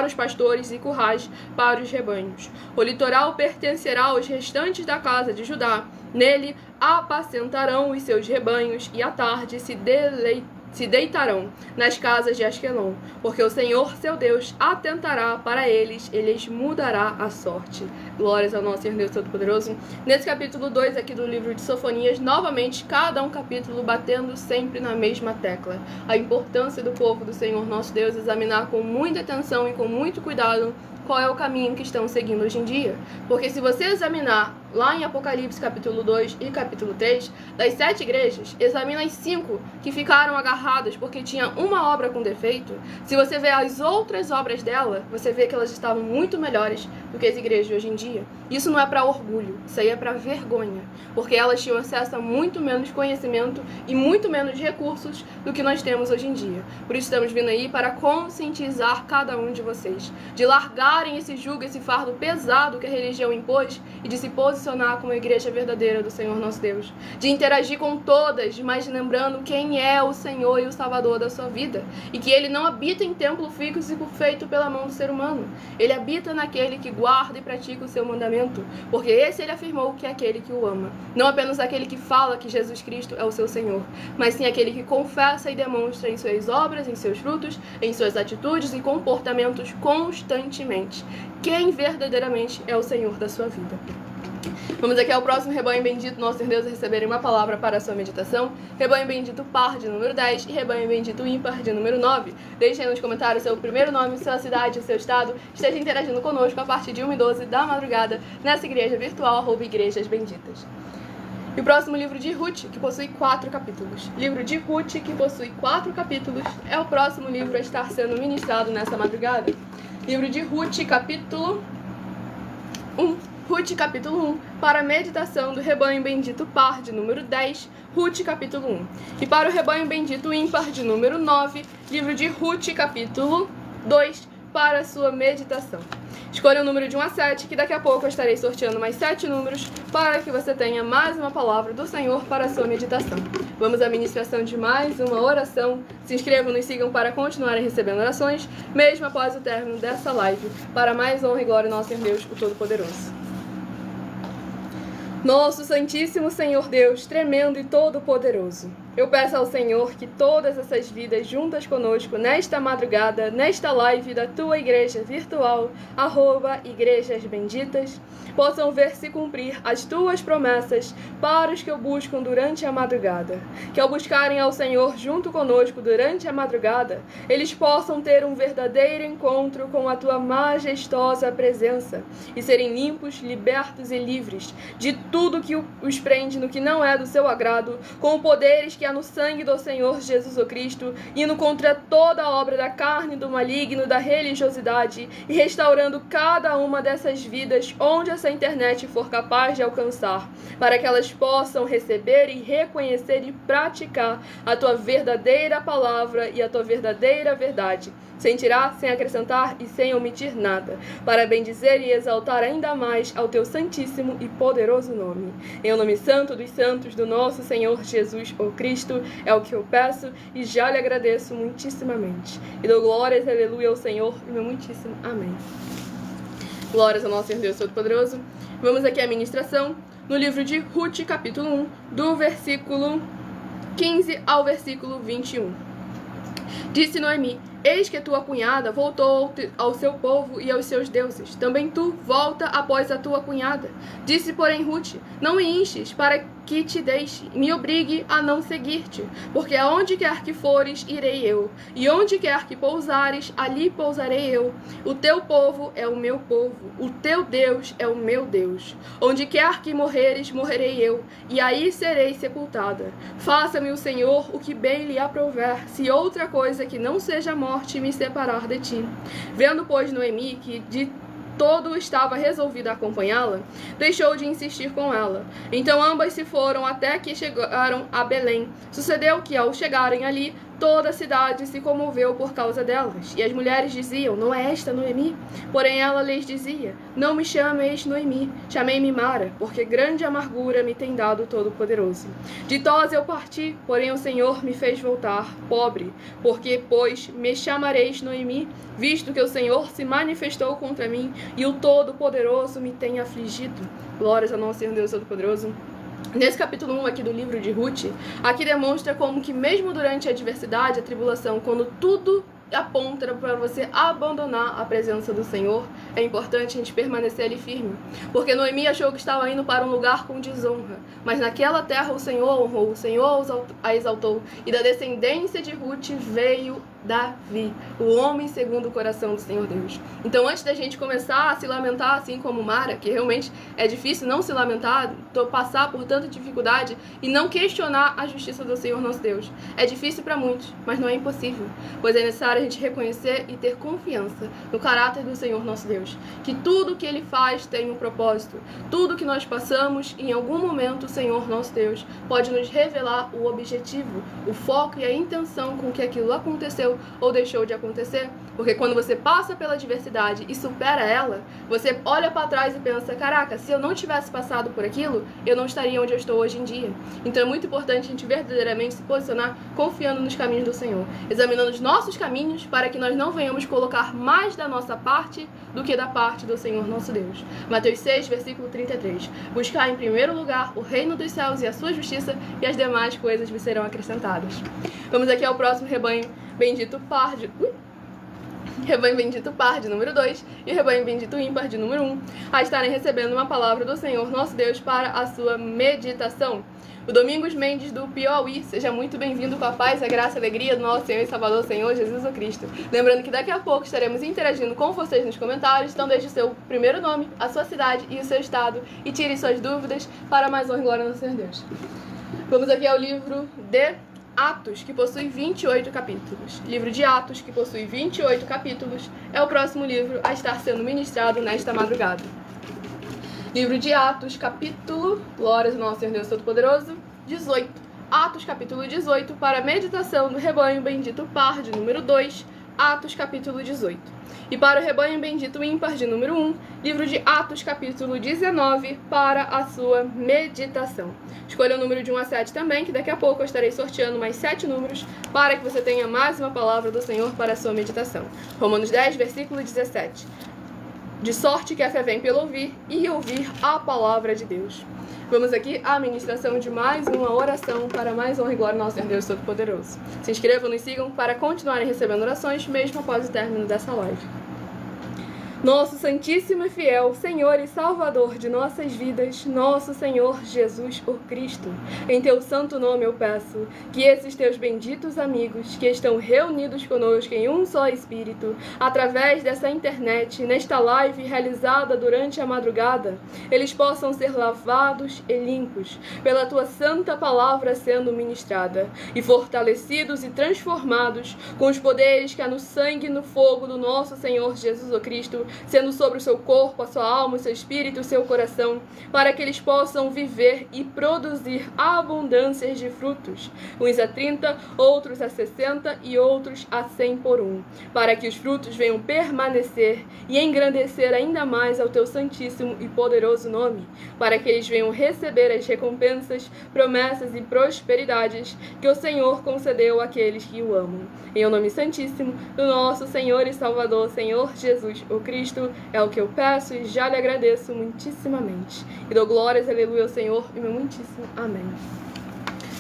S1: os pastores e currais para os rebanhos. O litoral pertencerá aos restantes da casa de Judá. Nele apacentarão os seus rebanhos e à tarde se deleitarão se deitarão nas casas de Asquelon, porque o Senhor, seu Deus, atentará para eles, ele lhes mudará a sorte. Glórias ao nosso Senhor Deus Todo-Poderoso. Nesse capítulo 2 aqui do livro de Sofonias, novamente, cada um capítulo batendo sempre na mesma tecla. A importância do povo do Senhor nosso Deus examinar com muita atenção e com muito cuidado qual é o caminho que estão seguindo hoje em dia. Porque se você examinar lá em Apocalipse capítulo 2 e capítulo 3, das 7 igrejas, examina as 5 que ficaram agarradas porque tinha uma obra com defeito. Se você vê as outras obras dela, você vê que elas estavam muito melhores do que as igrejas de hoje em dia. Isso não é para orgulho, isso aí é para vergonha, porque elas tinham acesso a muito menos conhecimento e muito menos recursos do que nós temos hoje em dia. Por isso estamos vindo aí para conscientizar cada um de vocês, de largarem esse jugo, esse fardo pesado que a religião impôs e de se posicionar como a igreja verdadeira do Senhor nosso Deus, de interagir com todas, mas lembrando quem é o Senhor e o Salvador da sua vida, e que ele não habita em templo físico feito pela mão do ser humano. Ele habita naquele que guarda e pratica o seu mandamento, porque esse ele afirmou que é aquele que o ama, não apenas aquele que fala que Jesus Cristo é o seu Senhor, mas sim aquele que confessa e demonstra em suas obras, em seus frutos, em suas atitudes e comportamentos constantemente quem verdadeiramente é o Senhor da sua vida. Vamos aqui ao próximo rebanho bendito, nosso Senhor Deus, a receberem uma palavra para a sua meditação. Rebanho bendito par de número 10 e rebanho bendito ímpar de número 9. Deixem nos comentários seu primeiro nome, sua cidade, seu estado. Esteja interagindo conosco a partir de 1h12 da madrugada nessa igreja virtual, @Igrejas Benditas. E o próximo livro de Ruth, que possui 4 capítulos. Livro de Ruth, que possui 4 capítulos, é o próximo livro a estar sendo ministrado nessa madrugada. Livro de Ruth, capítulo 1. Ruth, capítulo 1, para a meditação do rebanho bendito par de número 10, Ruth, capítulo 1. E para o rebanho bendito ímpar de número 9, livro de Ruth, capítulo 2, para a sua meditação. Escolha o número de 1 a 7, que daqui a pouco eu estarei sorteando mais 7 números para que você tenha mais uma palavra do Senhor para a sua meditação. Vamos à ministração de mais uma oração. Se inscrevam, nos sigam para continuarem recebendo orações, mesmo após o término dessa live, para mais honra e glória ao nosso Senhor Deus, o Todo-Poderoso. Nosso Santíssimo Senhor Deus, tremendo e todo-poderoso, eu peço ao Senhor que todas essas vidas juntas conosco nesta madrugada, nesta live da tua igreja virtual, @Igrejas Benditas, possam ver se cumprir as tuas promessas para os que o buscam durante a madrugada. Que ao buscarem ao Senhor junto conosco durante a madrugada, eles possam ter um verdadeiro encontro com a tua majestosa presença e serem limpos, libertos e livres de tudo que os prende no que não é do seu agrado, com poderes que há no sangue do Senhor Jesus o Cristo, indo contra toda a obra da carne, do maligno, da religiosidade, e restaurando cada uma dessas vidas onde essa internet for capaz de alcançar, para que elas possam receber e reconhecer e praticar a tua verdadeira palavra e a tua verdadeira verdade, sem tirar, sem acrescentar e sem omitir nada, para bendizer e exaltar ainda mais ao teu santíssimo e poderoso nome. Em o nome santo dos santos do nosso Senhor Jesus, o Cristo, é o que eu peço e já lhe agradeço muitíssimamente. E dou glórias, aleluia, ao Senhor, e meu muitíssimo amém. Glórias ao nosso Senhor Deus Todo-Poderoso. Vamos aqui à ministração no livro de Ruth, capítulo 1, do versículo 15 ao versículo 21. Disse Noemi: eis que tua cunhada voltou ao seu povo e aos seus deuses. Também tu volta após a tua cunhada. Disse, porém, Ruth: não me enches para que te deixe, me obrigue a não seguir-te, porque aonde quer que fores, irei eu, e onde quer que pousares, ali pousarei eu. O teu povo é o meu povo, o teu Deus é o meu Deus. Onde quer que morreres, morrerei eu, e aí serei sepultada. Faça-me o Senhor o que bem lhe aprouver, se outra coisa que não seja a morte me separar de ti. Vendo, pois, Noemi que de todo estava resolvido a acompanhá-la, deixou de insistir com ela. Então ambas se foram até que chegaram a Belém. Sucedeu que, ao chegarem ali, toda a cidade se comoveu por causa delas. E as mulheres diziam: não é esta Noemi? Porém ela lhes dizia: não me chameis Noemi, chamei-me Mara, porque grande amargura me tem dado o Todo-Poderoso. Ditosa eu parti, porém o Senhor me fez voltar pobre. Porque, pois, me chamareis Noemi, visto que o Senhor se manifestou contra mim, e o Todo-Poderoso me tem afligido. Glórias ao nosso Senhor Deus Todo-Poderoso. Nesse capítulo 1 aqui do livro de Ruth, aqui demonstra como que mesmo durante a adversidade, a tribulação, quando tudo aponta para você abandonar a presença do Senhor, é importante a gente permanecer ali firme. Porque Noemi achou que estava indo para um lugar com desonra, mas naquela terra o Senhor honrou, o Senhor a exaltou, e da descendência de Ruth veio Davi, o homem segundo o coração do Senhor Deus. Então, antes da gente começar a se lamentar, assim como Mara, que realmente é difícil não se lamentar, passar por tanta dificuldade e não questionar a justiça do Senhor nosso Deus. É difícil para muitos, mas não é impossível, pois é necessário a gente reconhecer e ter confiança no caráter do Senhor nosso Deus, que tudo que Ele faz tem um propósito. Tudo que nós passamos, em algum momento o Senhor nosso Deus pode nos revelar o objetivo, o foco e a intenção com que aquilo aconteceu ou deixou de acontecer, porque quando você passa pela adversidade e supera ela, você olha para trás e pensa, caraca, se eu não tivesse passado por aquilo, eu não estaria onde eu estou hoje em dia. Então é muito importante a gente verdadeiramente se posicionar confiando nos caminhos do Senhor, examinando os nossos caminhos para que nós não venhamos colocar mais da nossa parte do que da parte do Senhor nosso Deus. Mateus 6, versículo 33. Buscar em primeiro lugar o reino dos céus e a sua justiça, e as demais coisas vos serão acrescentadas. Vamos aqui ao próximo rebanho bendito par de... Rebanho bendito par de número 2 e rebanho bendito ímpar de número 1, a estarem recebendo uma palavra do Senhor nosso Deus para a sua meditação. O Domingos Mendes do Piauí, seja muito bem-vindo com a paz, a graça e a alegria do nosso Senhor e Salvador, Senhor Jesus Cristo. Lembrando que daqui a pouco estaremos interagindo com vocês nos comentários, então deixe o seu primeiro nome, a sua cidade e o seu estado e tire suas dúvidas para mais honra e glória no Senhor Deus. Vamos aqui ao livro de Atos, que possui 28 capítulos. Livro de Atos, que possui 28 capítulos, é o próximo livro a estar sendo ministrado nesta madrugada. Livro de Atos, capítulo, glórias ao nosso Senhor Deus Todo-Poderoso, 18. Atos, capítulo 18, para a meditação do rebanho bendito par de número 2, Atos, capítulo 18. E para o rebanho bendito ímpar de número 1, livro de Atos, capítulo 19, para a sua meditação. Escolha o número de 1 a 7 também, que daqui a pouco eu estarei sorteando mais 7 números para que você tenha mais uma palavra do Senhor para a sua meditação. Romanos 10, versículo 17. De sorte que a fé vem pelo ouvir, e ouvir a palavra de Deus. Vamos aqui à ministração de mais uma oração para mais honra e glória ao nosso Senhor Deus Todo-Poderoso. Se inscrevam, nos sigam para continuarem recebendo orações mesmo após o término dessa live. Nosso Santíssimo e Fiel Senhor e Salvador de nossas vidas, nosso Senhor Jesus o Cristo, em Teu santo nome eu peço que esses Teus benditos amigos que estão reunidos conosco em um só Espírito, através dessa internet, nesta live realizada durante a madrugada, eles possam ser lavados e limpos pela Tua santa palavra sendo ministrada, e fortalecidos e transformados com os poderes que há no sangue e no fogo do nosso Senhor Jesus o Cristo, sendo sobre o seu corpo, a sua alma, o seu espírito, o seu coração, para que eles possam viver e produzir abundâncias de frutos, uns a 30, outros a 60 e outros a 100 por um, para que os frutos venham permanecer e engrandecer ainda mais ao teu santíssimo e poderoso nome, para que eles venham receber as recompensas, promessas e prosperidades que o Senhor concedeu àqueles que o amam. Em nome santíssimo do nosso Senhor e Salvador, Senhor Jesus o Cristo, é o que eu peço e já lhe agradeço muitíssimamente. E dou glórias, aleluia, ao Senhor e meu muitíssimo amém.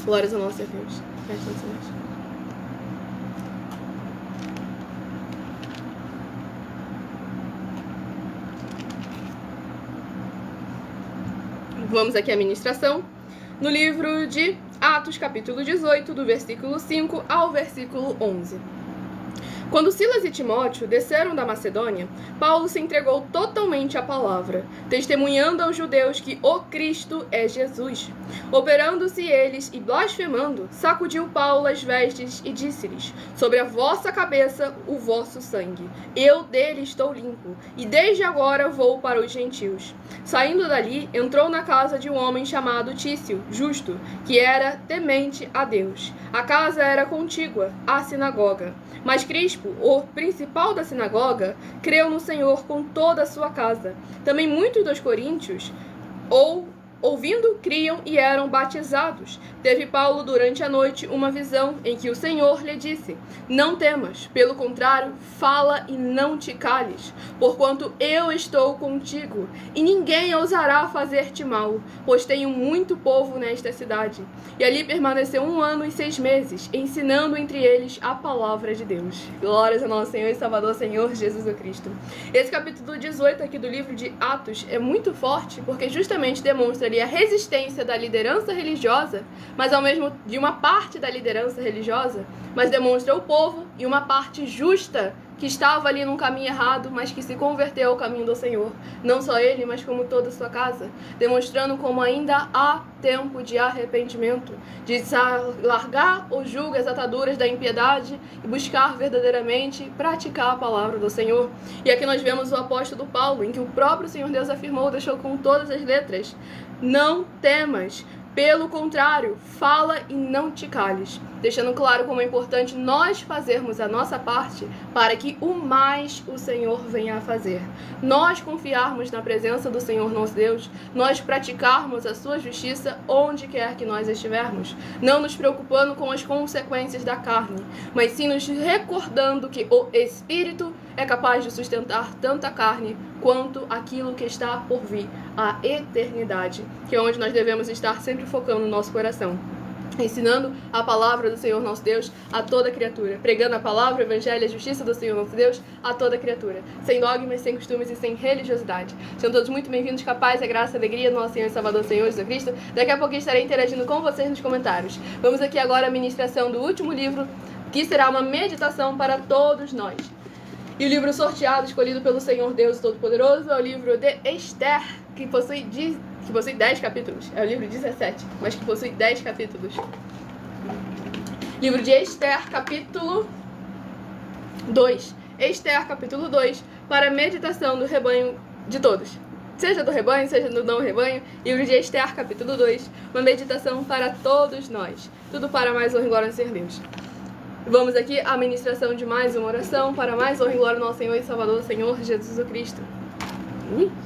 S1: Glórias ao nosso Deus. Vamos aqui à ministração no livro de Atos, capítulo 18, do versículo 5 ao versículo 11. Quando Silas e Timóteo desceram da Macedônia, Paulo se entregou totalmente à palavra, testemunhando aos judeus que o Cristo é Jesus. Operando-se eles e blasfemando, sacudiu Paulo as vestes e disse-lhes: sobre a vossa cabeça o vosso sangue. Eu dele estou limpo, e desde agora vou para os gentios. Saindo dali, entrou na casa de um homem chamado Tício, justo, que era temente a Deus. A casa era contígua à sinagoga. Mas Crispo, o principal da sinagoga, creu no Senhor com toda a sua casa. Também muitos dos coríntios ouvindo, criam e eram batizados. Teve Paulo durante a noite uma visão em que o Senhor lhe disse: não temas, pelo contrário, fala e não te cales, porquanto eu estou contigo, e ninguém ousará fazer-te mal, pois tenho muito povo nesta cidade. E ali permaneceu 1 ano e 6 meses, ensinando entre eles a palavra de Deus. Glórias ao nosso Senhor e Salvador, Senhor Jesus Cristo. Esse capítulo 18 aqui do livro de Atos é muito forte, porque justamente demonstra ali a resistência da liderança religiosa, mas ao mesmo de uma parte da liderança religiosa, mas demonstra o povo e uma parte justa que estava ali num caminho errado, mas que se converteu ao caminho do Senhor. Não só ele, mas como toda a sua casa, demonstrando como ainda há tempo de arrependimento, de largar o jugo, as ataduras da impiedade e buscar verdadeiramente praticar a palavra do Senhor. E aqui nós vemos o apóstolo Paulo, em que o próprio Senhor Deus afirmou, deixou com todas as letras: não temas, pelo contrário, fala e não te cales, deixando claro como é importante nós fazermos a nossa parte para que o mais o Senhor venha a fazer. Nós confiarmos na presença do Senhor nosso Deus, nós praticarmos a sua justiça onde quer que nós estivermos, não nos preocupando com as consequências da carne, mas sim nos recordando que o Espírito é capaz de sustentar tanto a carne quanto aquilo que está por vir, a eternidade, que é onde nós devemos estar sempre focando o nosso coração, ensinando a palavra do Senhor nosso Deus a toda criatura, pregando a palavra, o evangelho e a justiça do Senhor nosso Deus a toda criatura, sem dogmas, sem costumes e sem religiosidade. Sejam todos muito bem-vindos, capaz, a graça e a alegria do nosso Senhor e Salvador, Senhor Jesus Cristo. Daqui a pouco estarei interagindo com vocês nos comentários. Vamos aqui agora à ministração do último livro, que será uma meditação para todos nós. E o livro sorteado, escolhido pelo Senhor Deus Todo-Poderoso, é o livro de Esther, que possui 10 capítulos. É o livro 17, mas que possui 10 capítulos. Livro de Esther, capítulo 2. Esther, capítulo 2, para a meditação do rebanho de todos. Seja do rebanho, seja do não rebanho. Livro de Esther, capítulo 2, uma meditação para todos nós. Tudo para mais honra e glória ao Senhor Deus. Vamos aqui à ministração de mais uma oração para mais honra e glória ao nosso Senhor e Salvador, Senhor Jesus Cristo.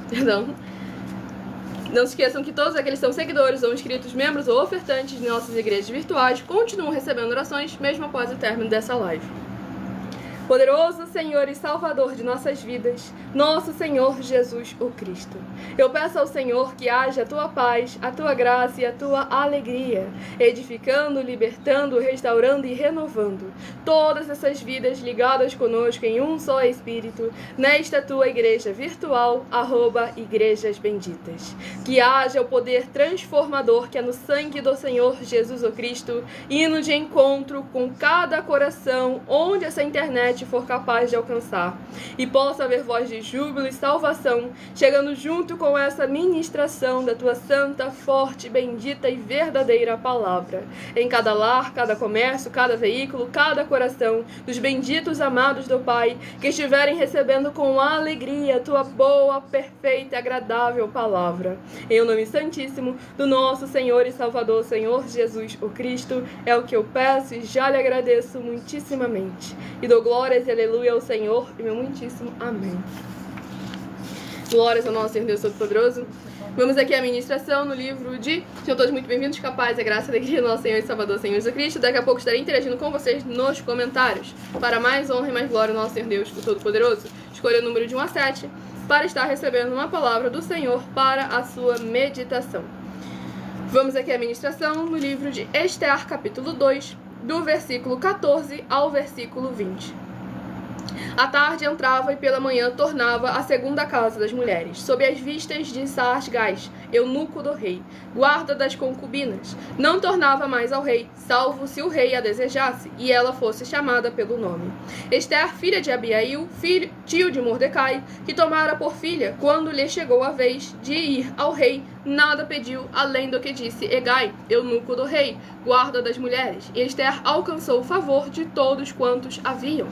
S1: Perdão. Não se esqueçam que todos aqueles que são seguidores ou inscritos, membros ou ofertantes de nossas igrejas virtuais continuam recebendo orações mesmo após o término dessa live. Poderoso Senhor e Salvador de nossas vidas, nosso Senhor Jesus o Cristo, eu peço ao Senhor que haja a Tua paz, a Tua graça e a Tua alegria, edificando, libertando, restaurando e renovando todas essas vidas ligadas conosco em um só Espírito, nesta Tua igreja virtual, @Igrejas Benditas. Que haja o poder transformador que é no sangue do Senhor Jesus o Cristo, indo de encontro com cada coração onde essa internet for capaz de alcançar, e possa haver voz de júbilo e salvação chegando junto com essa ministração da Tua santa, forte, bendita e verdadeira palavra, em cada lar, cada comércio, cada veículo, cada coração dos benditos amados do Pai que estiverem recebendo com alegria a Tua boa, perfeita e agradável palavra. Em o nome santíssimo do nosso Senhor e Salvador, Senhor Jesus o Cristo, é o que eu peço e já lhe agradeço muitíssimamente. E dou glórias e aleluia ao Senhor e meu muitíssimo amém. Glórias ao nosso Senhor Deus Todo-Poderoso. Vamos aqui à ministração no livro de... Sejam todos muito bem-vindos, capaz, a graça e a alegria do nosso Senhor e Salvador, Senhor Jesus Cristo. Daqui a pouco estarei interagindo com vocês nos comentários. Para mais honra e mais glória ao nosso Senhor Deus Todo-Poderoso, escolha o número de 1 a 7 para estar recebendo uma palavra do Senhor para a sua meditação. Vamos aqui à ministração no livro de Esther, capítulo 2, do versículo 14 ao versículo 20. À tarde entrava e pela manhã tornava à segunda casa das mulheres, sob as vistas de Saasgás, eunuco do rei, guarda das concubinas. Não tornava mais ao rei, salvo se o rei a desejasse, e ela fosse chamada pelo nome. Esther, filha de Abiail, tio de Mordecai, que tomara por filha, quando lhe chegou a vez de ir ao rei, nada pediu, além do que disse Hegai, eunuco do rei, guarda das mulheres, e Esther alcançou o favor de todos quantos haviam.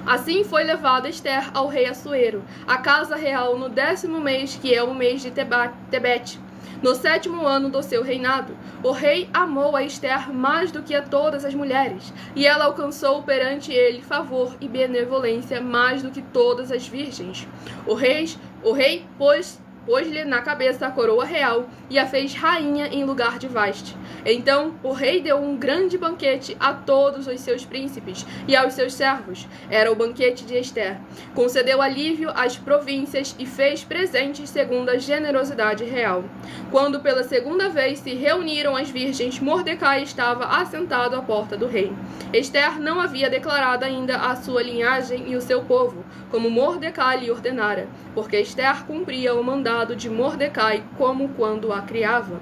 S1: Assim foi levada Esther ao rei Assuero, à casa real no 10º mês, que é o mês de Tebete, no 7º ano do seu reinado. O rei amou a Esther mais do que a todas as mulheres, e ela alcançou perante ele favor e benevolência mais do que todas as virgens. O rei, pois, pôs-lhe na cabeça a coroa real e a fez rainha em lugar de Vaste. Então o rei deu um grande banquete a todos os seus príncipes e aos seus servos. Era o banquete de Ester. Concedeu alívio às províncias e fez presentes segundo a generosidade real. Quando pela segunda vez se reuniram as virgens, Mordecai estava assentado à porta do rei. Ester não havia declarado ainda a sua linhagem e o seu povo, como Mordecai lhe ordenara, porque Ester cumpria o mandado de Mordecai como quando a criava.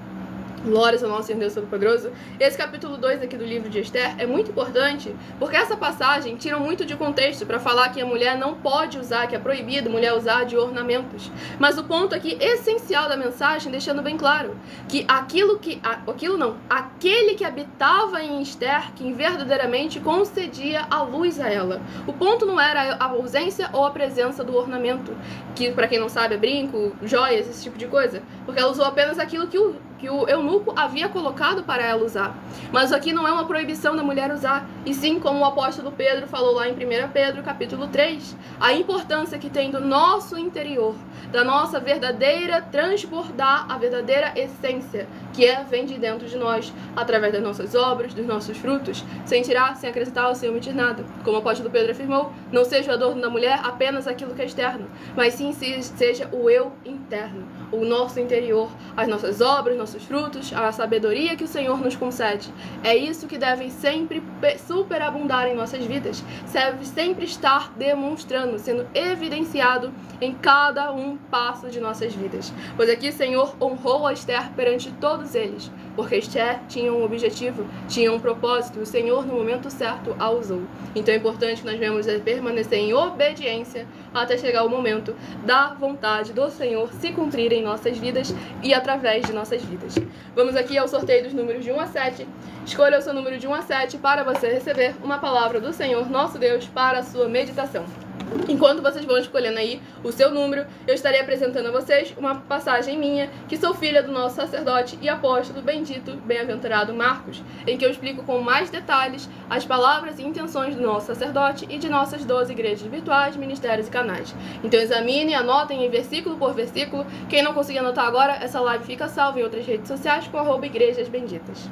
S1: Glórias ao nosso Senhor Deus Todo-Poderoso. Esse capítulo 2 aqui do livro de Ester é muito importante, porque essa passagem tira muito de contexto para falar que a mulher não pode usar, que é proibido mulher usar de ornamentos. Mas o ponto aqui essencial da mensagem, deixando bem claro, que aquele que habitava em Ester, quem verdadeiramente concedia a luz a ela. O ponto não era a ausência ou a presença do ornamento, que para quem não sabe é brinco, joias, esse tipo de coisa, porque ela usou apenas aquilo que o eunuco havia colocado para ela usar. Mas aqui não é uma proibição da mulher usar, e sim, como o apóstolo Pedro falou lá em 1 Pedro, capítulo 3, a importância que tem do nosso interior, da nossa verdadeira transbordar, a verdadeira essência, que vem de dentro de nós, através das nossas obras, dos nossos frutos, sem tirar, sem acrescentar ou sem omitir nada. Como o apóstolo Pedro afirmou, não seja o adorno da mulher apenas aquilo que é externo, mas sim seja o eu interno, o nosso interior, as nossas obras, nossos frutos, a sabedoria que o Senhor nos concede. É isso que deve sempre superabundar em nossas vidas, deve sempre estar demonstrando, sendo evidenciado em cada um passo de nossas vidas. Pois aqui o Senhor honrou a Ester perante todos eles, porque Ester tinha um objetivo, tinha um propósito, e o Senhor no momento certo a usou. Então é importante que nós venhamos a permanecer em obediência até chegar o momento da vontade do Senhor se cumprir em nossas vidas e através de nossas vidas. Vamos aqui ao sorteio dos números de 1 a 7. Escolha o seu número de 1 a 7 para você receber uma palavra do Senhor, nosso Deus, para a sua meditação. Enquanto vocês vão escolhendo aí o seu número, eu estarei apresentando a vocês uma passagem minha, que sou filha do nosso sacerdote e apóstolo bendito, bem-aventurado Marcos, em que eu explico com mais detalhes as palavras e intenções do nosso sacerdote e de nossas 12 igrejas virtuais, ministérios e canais. Então examinem, anotem em versículo por versículo. Quem não conseguir anotar agora, essa live fica salva em outras redes sociais com @igrejasbenditas.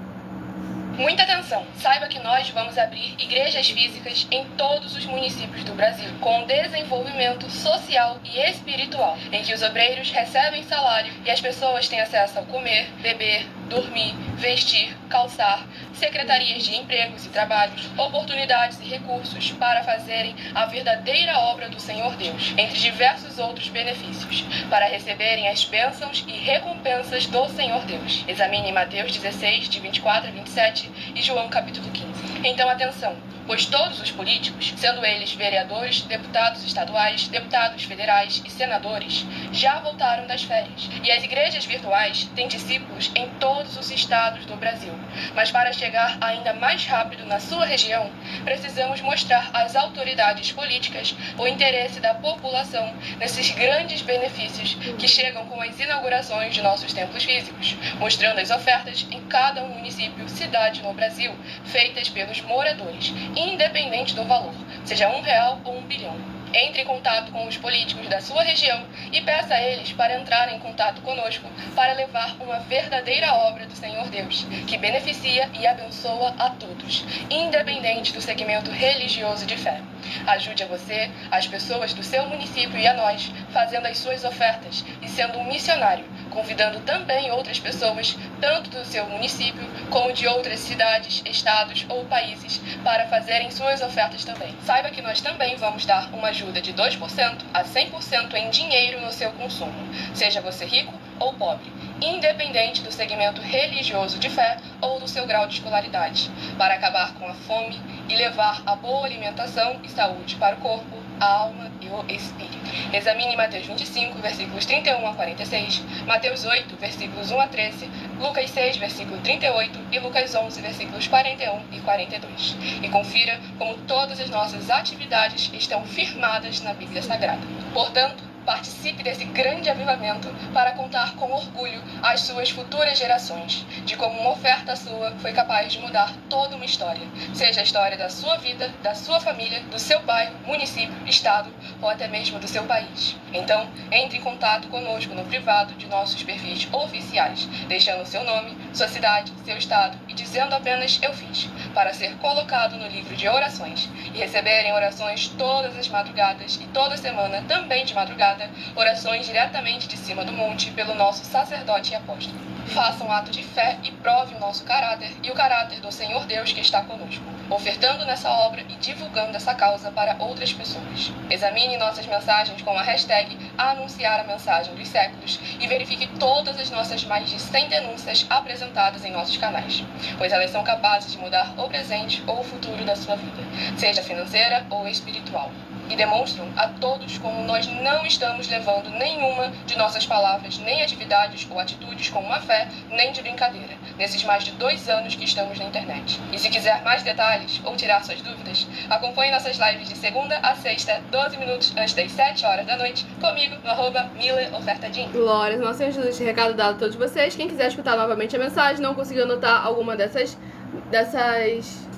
S3: Muita atenção! Saiba que nós vamos abrir igrejas físicas em todos os municípios do Brasil, com desenvolvimento social e espiritual, em que os obreiros recebem salário e as pessoas têm acesso ao comer, beber, dormir, vestir, calçar, secretarias de empregos e trabalhos, oportunidades e recursos para fazerem a verdadeira obra do Senhor Deus, entre diversos outros benefícios, para receberem as bênçãos e recompensas do Senhor Deus. Examine Mateus 16, de 24 a 27 e João capítulo 15. Então atenção, pois todos os políticos, sendo eles vereadores, deputados estaduais, deputados federais e senadores, já voltaram das férias, e as igrejas virtuais têm discípulos em todos os estados do Brasil. Mas para chegar ainda mais rápido na sua região, precisamos mostrar às autoridades políticas o interesse da população nesses grandes benefícios que chegam com as inaugurações de nossos templos físicos, mostrando as ofertas em cada município, cidade no Brasil, feitas pelos moradores, independente do valor, seja R$1 ou 1 bilhão. Entre em contato com os políticos da sua região e peça a eles para entrar em contato conosco para levar uma verdadeira obra do Senhor Deus, que beneficia e abençoa a todos, independente do segmento religioso de fé. Ajude a você, as pessoas do seu município e a nós, fazendo as suas ofertas e sendo um missionário, convidando também outras pessoas, tanto do seu município como de outras cidades, estados ou países, para fazerem suas ofertas também. Saiba que nós também vamos dar uma ajuda de 2% a 100% em dinheiro no seu consumo, seja você rico ou pobre, independente do segmento religioso de fé ou do seu grau de escolaridade, para acabar com a fome e levar a boa alimentação e saúde para o corpo, a alma e o espírito. Examine Mateus 25, versículos 31 a 46, Mateus 8, versículos 1 a 13, Lucas 6, versículo 38 e Lucas 11, versículos 41 e 42. E confira como todas as nossas atividades estão firmadas na Bíblia Sagrada. Portanto, participe desse grande avivamento para contar com orgulho às suas futuras gerações, de como uma oferta sua foi capaz de mudar toda uma história, seja a história da sua vida, da sua família, do seu bairro, município, estado ou até mesmo do seu país. Então, entre em contato conosco no privado de nossos perfis oficiais, deixando seu nome, sua cidade, seu estado e dizendo apenas "eu fiz", para ser colocado no livro de orações e receberem orações todas as madrugadas e toda semana, também de madrugada, orações diretamente de cima do monte pelo nosso sacerdote e apóstolo. Faça um ato de fé e prove o nosso caráter e o caráter do Senhor Deus que está conosco, ofertando nessa obra e divulgando essa causa para outras pessoas. Examine nossas mensagens com a hashtag "anunciar a mensagem dos séculos" e verifique todas as nossas mais de 100 denúncias apresentadas em nossos canais, pois elas são capazes de mudar o presente ou o futuro da sua vida, seja financeira ou espiritual, e demonstram a todos como nós não estamos levando nenhuma de nossas palavras, nem atividades ou atitudes com má fé, nem de brincadeira, nesses mais de 2 anos que estamos na internet. E se quiser mais detalhes ou tirar suas dúvidas, acompanhe nossas lives de segunda a sexta, 12 minutos antes das 7 horas da noite, comigo no @MileOfertaDin.
S1: Glória ao nosso Senhor Jesus, recado dado a todos vocês. Quem quiser escutar novamente a mensagem, não conseguiu anotar alguma dessas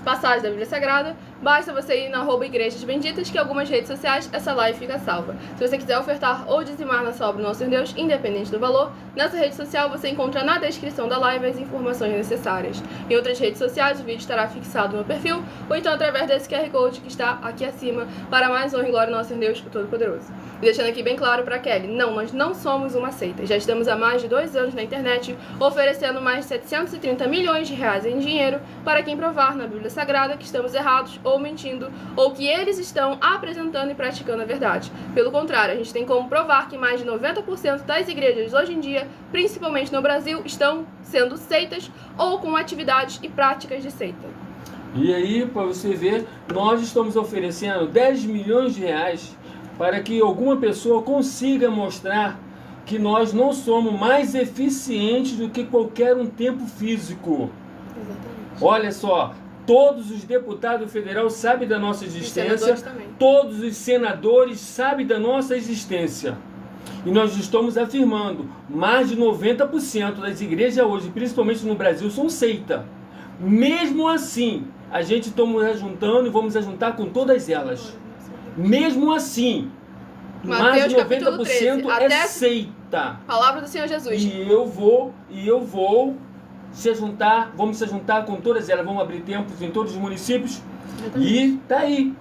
S1: passagens da Bíblia Sagrada, basta você ir na @Igrejas Benditas, que em algumas redes sociais essa live fica salva. Se você quiser ofertar ou dizimar nessa obra do nosso Deus, independente do valor, nessa rede social você encontra na descrição da live as informações necessárias. Em outras redes sociais o vídeo estará fixado no perfil, ou então através desse QR Code que está aqui acima, para mais honra e glória ao nosso Deus, o Todo-Poderoso. E deixando aqui bem claro para Kelly, não, nós não somos uma seita. Já estamos há mais de 2 anos na internet, oferecendo mais de 730 milhões de reais em dinheiro para quem provar na Bíblia Sagrada que estamos errados ou mentindo, ou que eles estão apresentando e praticando a verdade. Pelo contrário, a gente tem como provar que mais de 90% das igrejas hoje em dia, principalmente no Brasil, estão sendo seitas ou com atividades e práticas de seita.
S4: E aí, para você ver, nós estamos oferecendo 10 milhões de reais para que alguma pessoa consiga mostrar que nós não somos mais eficientes do que qualquer um tempo físico.
S1: Exatamente.
S4: Olha só, todos os deputados federais sabem da nossa existência, todos os senadores sabem da nossa existência. E nós estamos afirmando, mais de 90% das igrejas hoje, principalmente no Brasil, são seita. Mesmo assim, a gente estamos ajuntando e vamos ajuntar com todas elas. Mesmo assim, mais de 90% é seita.
S1: Palavra do Senhor Jesus.
S4: E eu vou se juntar, vamos se juntar com todas elas, vamos abrir templos em todos os municípios. E tá aí.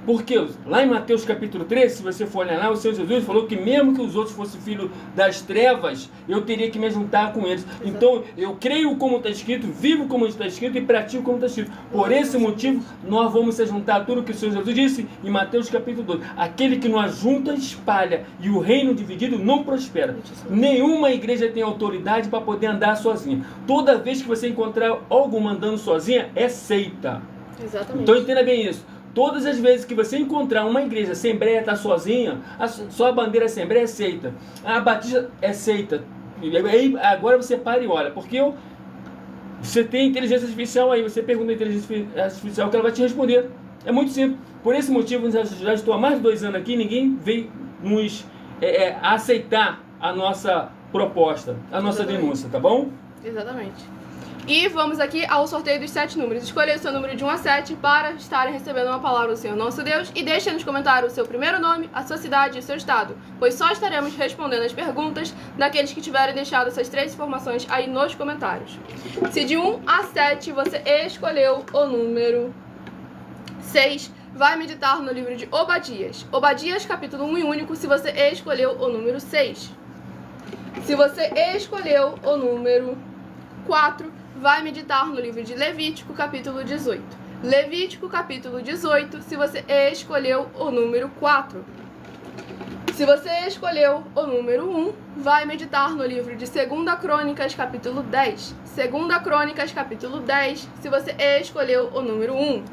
S4: Porque lá em Mateus capítulo 13, se você for olhar lá, o Senhor Jesus falou que mesmo que os outros fossem filhos das trevas, eu teria que me juntar com eles. Então, eu creio como está escrito, vivo como está escrito e pratico como está escrito. Por esse motivo, nós vamos se juntar a tudo que o Senhor Jesus disse em Mateus capítulo 12. Aquele que não ajunta, espalha, e o reino dividido não prospera. Nenhuma igreja tem autoridade para poder andar sozinha. Toda vez que você encontrar algum andando sozinha, é seita.
S1: Exatamente.
S4: Então, entenda bem isso. Todas as vezes que você encontrar uma igreja, a Assembleia está sozinha, só a bandeira Assembleia é seita, a Batista é seita. E aí, agora você para e olha, porque você tem inteligência artificial aí, você pergunta a inteligência artificial que ela vai te responder. É muito simples. Por esse motivo, já estou há mais de 2 anos aqui, ninguém veio nos aceitar a nossa proposta, a nossa denúncia, tá bom?
S1: Exatamente. E vamos aqui ao sorteio dos 7 números. Escolha o seu número de 1 a 7 para estarem recebendo uma palavra do Senhor nosso Deus. E deixe nos comentários o seu primeiro nome, a sua cidade e o seu estado, pois só estaremos respondendo as perguntas daqueles que tiverem deixado essas 3 informações aí nos comentários. Se de 1 a 7 você escolheu o número 6, vai meditar no livro de Obadias. Obadias, capítulo 1 e único, se você escolheu o número 6. Se você escolheu o número 4, vai meditar no livro de Levítico, capítulo 18. Levítico, capítulo 18, se você escolheu o número 4. Se você escolheu o número 1, vai meditar no livro de 2 Crônicas, capítulo 10. 2 Crônicas, capítulo 10, se você escolheu o número 1.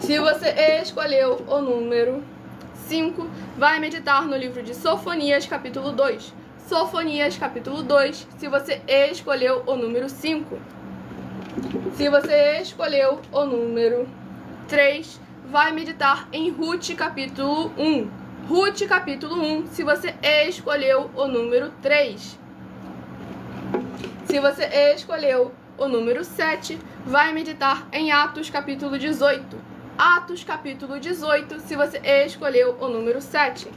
S1: Se você escolheu o número 5, vai meditar no livro de Sofonias, capítulo 2. Sofonias, capítulo 2, se você escolheu o número 5. Se você escolheu o número 3, vai meditar em Ruth, capítulo 1. Ruth, capítulo 1, se você escolheu o número 3. Se você escolheu o número 7, vai meditar em Atos, capítulo 18. Atos, capítulo 18, se você escolheu o número 7.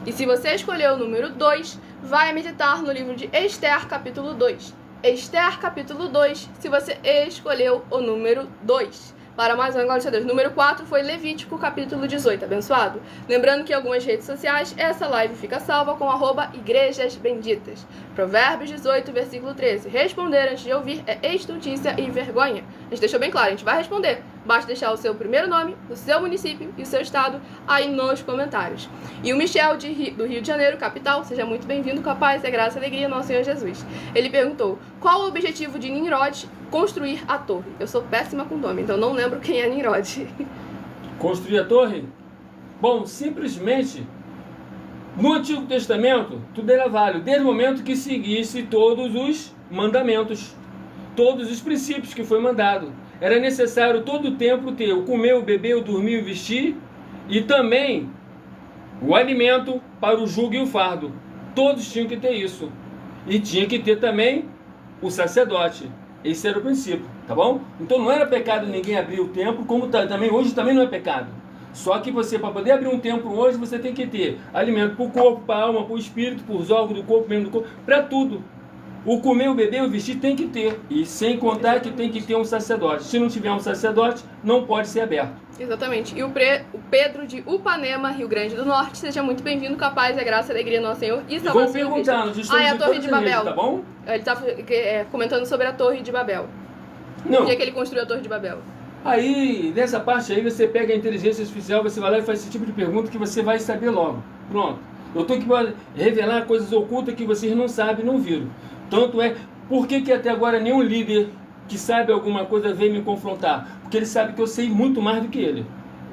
S1: E se você escolher o número 2, vai meditar no livro de Esther, capítulo 2. Esther, capítulo 2, se você escolheu o número 2. Para mais uma glória a Deus. Número 4 foi Levítico, capítulo 18, abençoado. Lembrando que em algumas redes sociais, essa live fica salva com @Igrejas Benditas. Provérbios 18, versículo 13. Responder antes de ouvir é estultícia e vergonha. A gente deixou bem claro, a gente vai responder. Basta deixar o seu primeiro nome, o seu município e o seu estado aí nos comentários. E o Michel, do Rio de Janeiro, capital, seja muito bem-vindo, com a paz, a graça e a alegria, nosso Senhor Jesus. Ele perguntou, qual o objetivo de Nimrod construir a torre? Eu sou péssima com nome, então não lembro quem é Nimrod.
S4: Construir a torre? Bom, simplesmente, no Antigo Testamento, tudo era válido, desde o momento que seguisse todos os mandamentos, todos os princípios que foi mandado. Era necessário todo o tempo ter o comer, o beber, o dormir, o vestir e também o alimento para o jugo e o fardo. Todos tinham que ter isso. E tinha que ter também o sacerdote. Esse era o princípio, tá bom? Então não era pecado ninguém abrir o templo, como também hoje também não é pecado. Só que você, para poder abrir um templo hoje, você tem que ter alimento para o corpo, para a alma, para o espírito, para os órgãos do corpo, membro do corpo, para tudo. O comer, o beber, o vestir tem que ter. E sem contar que tem que ter um sacerdote. Se não tiver um sacerdote, não pode ser aberto.
S1: Exatamente. E o Pedro de Upanema, Rio Grande do Norte, seja muito bem-vindo, com a paz, a graça, a alegria, nosso Senhor e salvação.
S4: Vou perguntar nos estudos
S1: a Torre de Babel.
S4: Tá bom?
S1: Ele está comentando sobre a Torre de Babel.
S4: Não.
S1: Por que ele construiu a Torre de Babel?
S4: Aí, nessa parte aí, você pega a inteligência artificial, você vai lá e faz esse tipo de pergunta que você vai saber logo. Pronto. Eu estou aqui para revelar coisas ocultas que vocês não sabem, não viram. Tanto é, por que até agora nenhum líder que sabe alguma coisa veio me confrontar? Porque ele sabe que eu sei muito mais do que ele.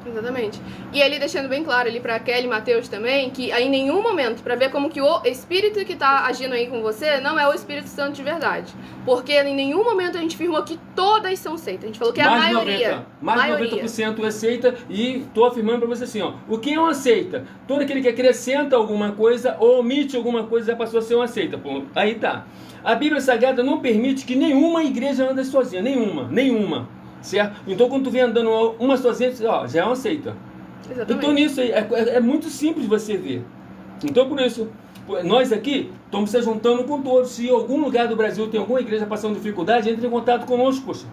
S1: Exatamente. E ele deixando bem claro ali para Kelly e Mateus também, que em nenhum momento, para ver como que o Espírito que está agindo aí com você não é o Espírito Santo de verdade. Porque em nenhum momento a gente afirmou que todas são seitas. A gente falou que é a maioria.
S4: Mais de 90% é seita, e estou afirmando para você assim, ó, o que é uma seita? Todo aquele que acrescenta alguma coisa ou omite alguma coisa já passou a ser uma seita. Pô, aí tá. A Bíblia Sagrada não permite que nenhuma igreja ande sozinha, nenhuma. Certo? Então quando tu vem andando uma sozinha, ó, já é uma seita.
S1: Exatamente.
S4: Então nisso aí, é muito simples você ver. Então por isso, nós aqui estamos se juntando com todos. Se em algum lugar do Brasil tem alguma igreja passando dificuldade, entre em contato conosco, poxa.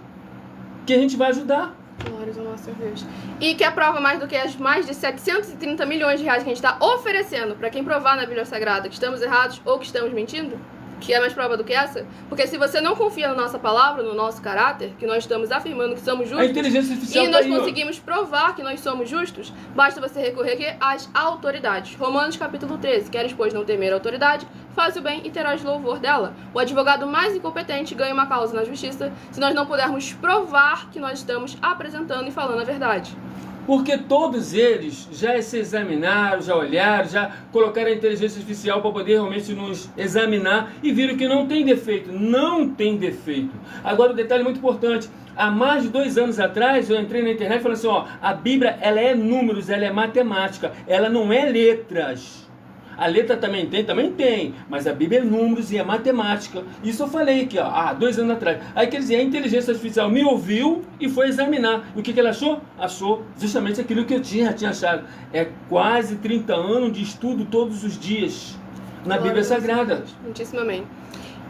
S4: Que a gente vai ajudar.
S1: Glórias ao nosso Deus. E que aprova mais do que as mais de 730 milhões de reais que a gente está oferecendo para quem provar na Bíblia Sagrada que estamos errados ou que estamos mentindo? Que é mais prova do que essa? Porque se você não confia na nossa palavra, no nosso caráter, que nós estamos afirmando que somos justos,
S4: a inteligência artificial
S1: e nós
S4: tá aí,
S1: conseguimos provar que nós somos justos, basta você recorrer aqui às autoridades. Romanos capítulo 13. Queres, pois, não temer a autoridade, faz o bem e terás louvor dela. O advogado mais incompetente ganha uma causa na justiça se nós não pudermos provar que nós estamos apresentando e falando a verdade.
S4: Porque todos eles já se examinaram, já olharam, já colocaram a inteligência artificial para poder realmente nos examinar e viram que não tem defeito. Não tem defeito. Agora, um detalhe muito importante. Há mais de 2 anos atrás, eu entrei na internet e falei assim, ó, a Bíblia, ela é números, ela é matemática, ela não é letras. A letra também tem, mas a Bíblia é números e é matemática. Isso eu falei aqui, ó, há 2 anos atrás. Aí quer dizer, a inteligência artificial me ouviu e foi examinar. E o que ela achou? Achou justamente aquilo que eu já tinha achado. É quase 30 anos de estudo todos os dias na Bíblia Sagrada.
S1: Muitíssimo amém.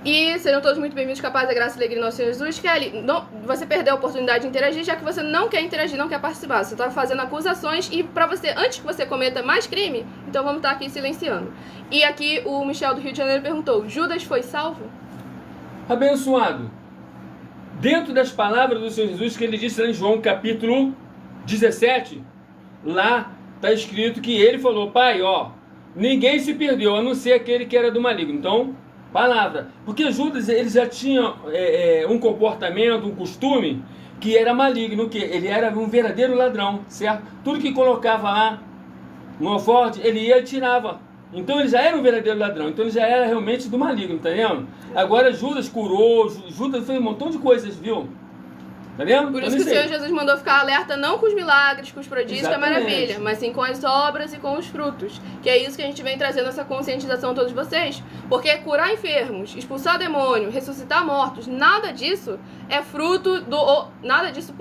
S1: E sejam todos muito bem-vindos, capaz da graça e alegria do nosso Senhor Jesus. Kelly, você perdeu a oportunidade de interagir, já que você não quer interagir, não quer participar. Você está fazendo acusações e para você, antes que você cometa mais crime, então vamos estar aqui silenciando. E aqui o Michel do Rio de Janeiro perguntou, Judas foi salvo?
S4: Abençoado. Dentro das palavras do Senhor Jesus que ele disse lá em João capítulo 17, lá está escrito que ele falou, Pai, ó, ninguém se perdeu, a não ser aquele que era do maligno. Então, palavra. Porque Judas, ele já tinha um comportamento, um costume que era maligno, que ele era um verdadeiro ladrão, certo? Tudo que colocava lá no alforje, ele ia e tirava. Então ele já era um verdadeiro ladrão, então ele já era realmente do maligno, tá vendo? Agora Judas curou, Judas fez um montão de coisas, viu? Tá vendo?
S1: Por
S4: Então,
S1: isso que o
S4: aí.
S1: Senhor Jesus mandou ficar alerta não com os milagres, com os prodígios, que é
S4: Exatamente.
S1: maravilha, mas sim com as obras e com os frutos. Que é isso que a gente vem trazendo essa conscientização a todos vocês. Porque curar enfermos, expulsar demônio, ressuscitar mortos, nada disso é fruto do... Nada disso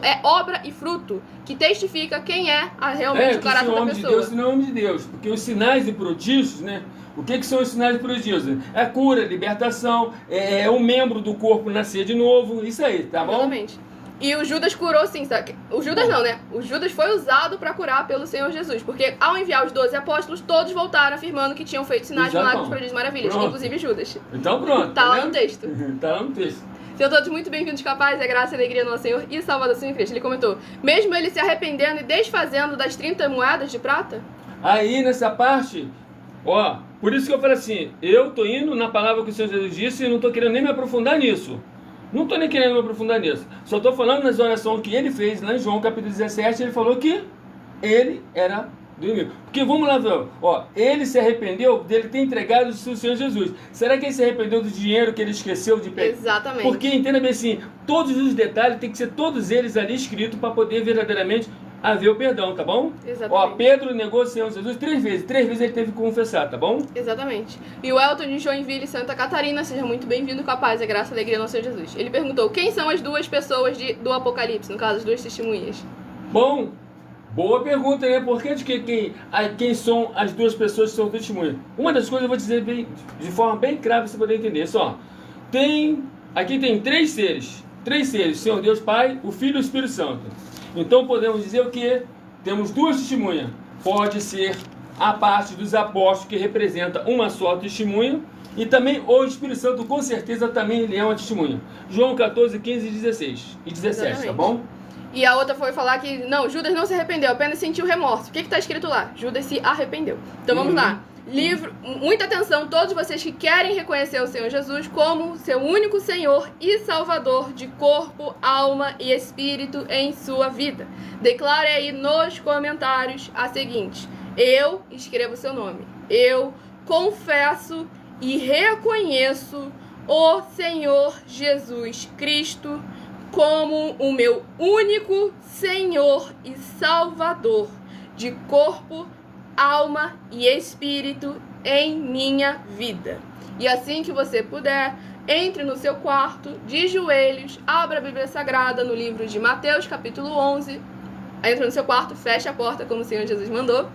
S1: é obra e fruto que testifica quem é realmente o
S4: que
S1: caráter
S4: se é
S1: da
S4: homem de
S1: pessoa.
S4: Deus, se não é homem de Deus. Porque os sinais e prodígios, né? O que são os sinais e prodígios? É cura, libertação, é um membro do corpo nascer de novo, isso aí, tá bom?
S1: Exatamente. E o Judas curou sim, sabe? O Judas não, né? O Judas foi usado para curar pelo Senhor Jesus, porque ao enviar os 12 apóstolos, todos voltaram afirmando que tinham feito sinais, milagres, prodígios, maravilhas,
S4: Pronto.
S1: inclusive Judas.
S4: Então pronto.
S1: Tá lá
S4: vendo?
S1: no texto.
S4: Tá lá no texto.
S1: Sejam todos muito bem-vindos, capazes, é graça e alegria do nosso Senhor e Salvador Senhor Cristo. Ele comentou, mesmo ele se arrependendo e desfazendo das 30 moedas de prata?
S4: Aí nessa parte, ó, por isso que eu falei assim, eu tô indo na palavra que o Senhor Jesus disse e não tô querendo nem me aprofundar nisso. Não tô nem querendo me aprofundar nisso. Só tô falando nas orações que ele fez lá em João capítulo 17, ele falou que ele era do inimigo. Porque vamos lá ver, ó, ele se arrependeu dele ter entregado o Senhor Jesus. Será que ele se arrependeu do dinheiro que ele esqueceu de pegar?
S1: Exatamente.
S4: Porque, entenda bem assim, todos os detalhes tem que ser todos eles ali escritos para poder verdadeiramente haver o perdão, tá bom?
S1: Exatamente.
S4: Ó, Pedro negou o Senhor Jesus 3 vezes. 3 vezes ele teve que confessar, tá bom?
S1: Exatamente. E o Elton de Joinville, Santa Catarina, seja muito bem-vindo com a paz, a graça e a alegria do nosso Senhor Jesus. Ele perguntou, quem são as duas pessoas do Apocalipse, no caso, as duas testemunhas?
S4: Bom, boa pergunta, né? Por que quem são as duas pessoas que são testemunhas? Uma das coisas eu vou dizer de forma bem clara para você poder entender. Só, aqui tem 3 seres. 3 seres, Senhor Deus Pai, o Filho e o Espírito Santo. Então podemos dizer o que? Temos 2 testemunhas. Pode ser a parte dos apóstolos, que representa uma só testemunha, e também o Espírito Santo, com certeza, também ele é uma testemunha. João 14, 15 e 16 e 17,
S1: Exatamente.
S4: tá bom?
S1: E a outra foi falar que, não, Judas não se arrependeu, apenas sentiu remorso. O que está escrito lá? Judas se arrependeu. Então vamos lá. Livro, muita atenção, todos vocês que querem reconhecer o Senhor Jesus como seu único Senhor e Salvador de corpo, alma e espírito em sua vida. Declare aí nos comentários a seguinte: eu, escrevo seu nome, eu confesso e reconheço o Senhor Jesus Cristo como o meu único Senhor e Salvador de corpo, alma e espírito em minha vida. E assim que você puder, entre no seu quarto, de joelhos, abra a Bíblia Sagrada no livro de Mateus, capítulo 11. Entra no seu quarto, fecha a porta como o Senhor Jesus mandou.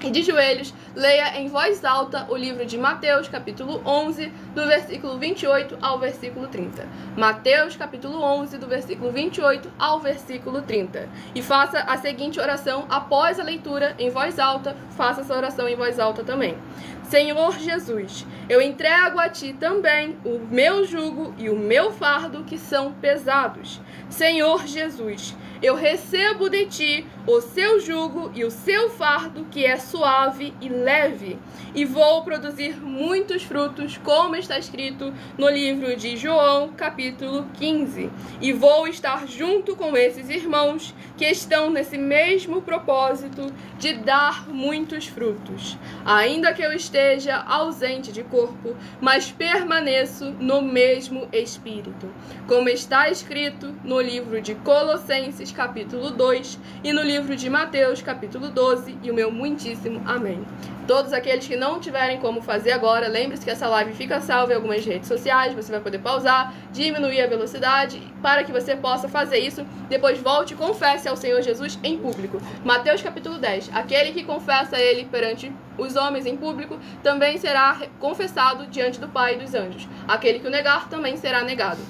S1: E de joelhos, leia em voz alta o livro de Mateus, capítulo 11, do versículo 28 ao versículo 30. Mateus, capítulo 11, do versículo 28 ao versículo 30. E faça a seguinte oração após a leitura em voz alta. Faça essa oração em voz alta também. Senhor Jesus, eu entrego a Ti também o meu jugo e o meu fardo, que são pesados. Senhor Jesus, eu recebo de Ti o seu jugo e o seu fardo, que é suave e leve, e vou produzir muitos frutos, como está escrito no livro de João, capítulo 15. E vou estar junto com esses irmãos que estão nesse mesmo propósito de dar muitos frutos. Ainda que eu esteja ausente de corpo, mas permaneço no mesmo espírito, como está escrito no livro de Colossenses, capítulo 2, e no livro de Mateus, capítulo 12, e o meu muitíssimo amém. Todos aqueles que não tiverem como fazer agora, lembre-se que essa live fica salva em algumas redes sociais, você vai poder pausar, diminuir a velocidade, para que você possa fazer isso. Depois volte e confesse ao Senhor Jesus em público. Mateus capítulo 10, aquele que confessa ele perante os homens em público, também será confessado diante do Pai e dos anjos. Aquele que o negar, também será negado.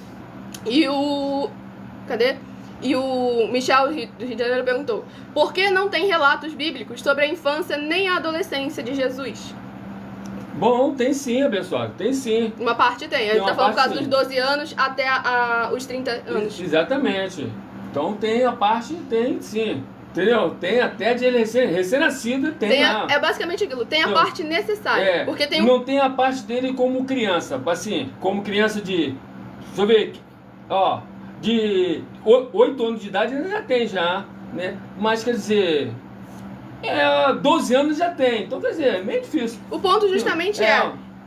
S1: E o Michel, do Rio de Janeiro, perguntou: por que não tem relatos bíblicos sobre a infância nem a adolescência de Jesus?
S4: Bom, tem sim, abençoado, tem sim.
S1: Uma parte tem. A gente
S4: Tem
S1: tá
S4: uma
S1: falando por
S4: parte,
S1: causa
S4: sim.
S1: dos 12 anos até os 30 anos.
S4: Exatamente. Então tem a parte, tem sim. Entendeu? Tem até de recém-nascido, tem lá.
S1: É basicamente aquilo, tem a
S4: Não.
S1: parte necessária. Porque tem
S4: Não tem a parte dele como criança, assim, como criança de... Deixa eu ver, ó, de 8 anos de idade ele já tem já, né? Mas quer dizer, 12 anos já tem, então quer dizer, é meio difícil.
S1: O ponto justamente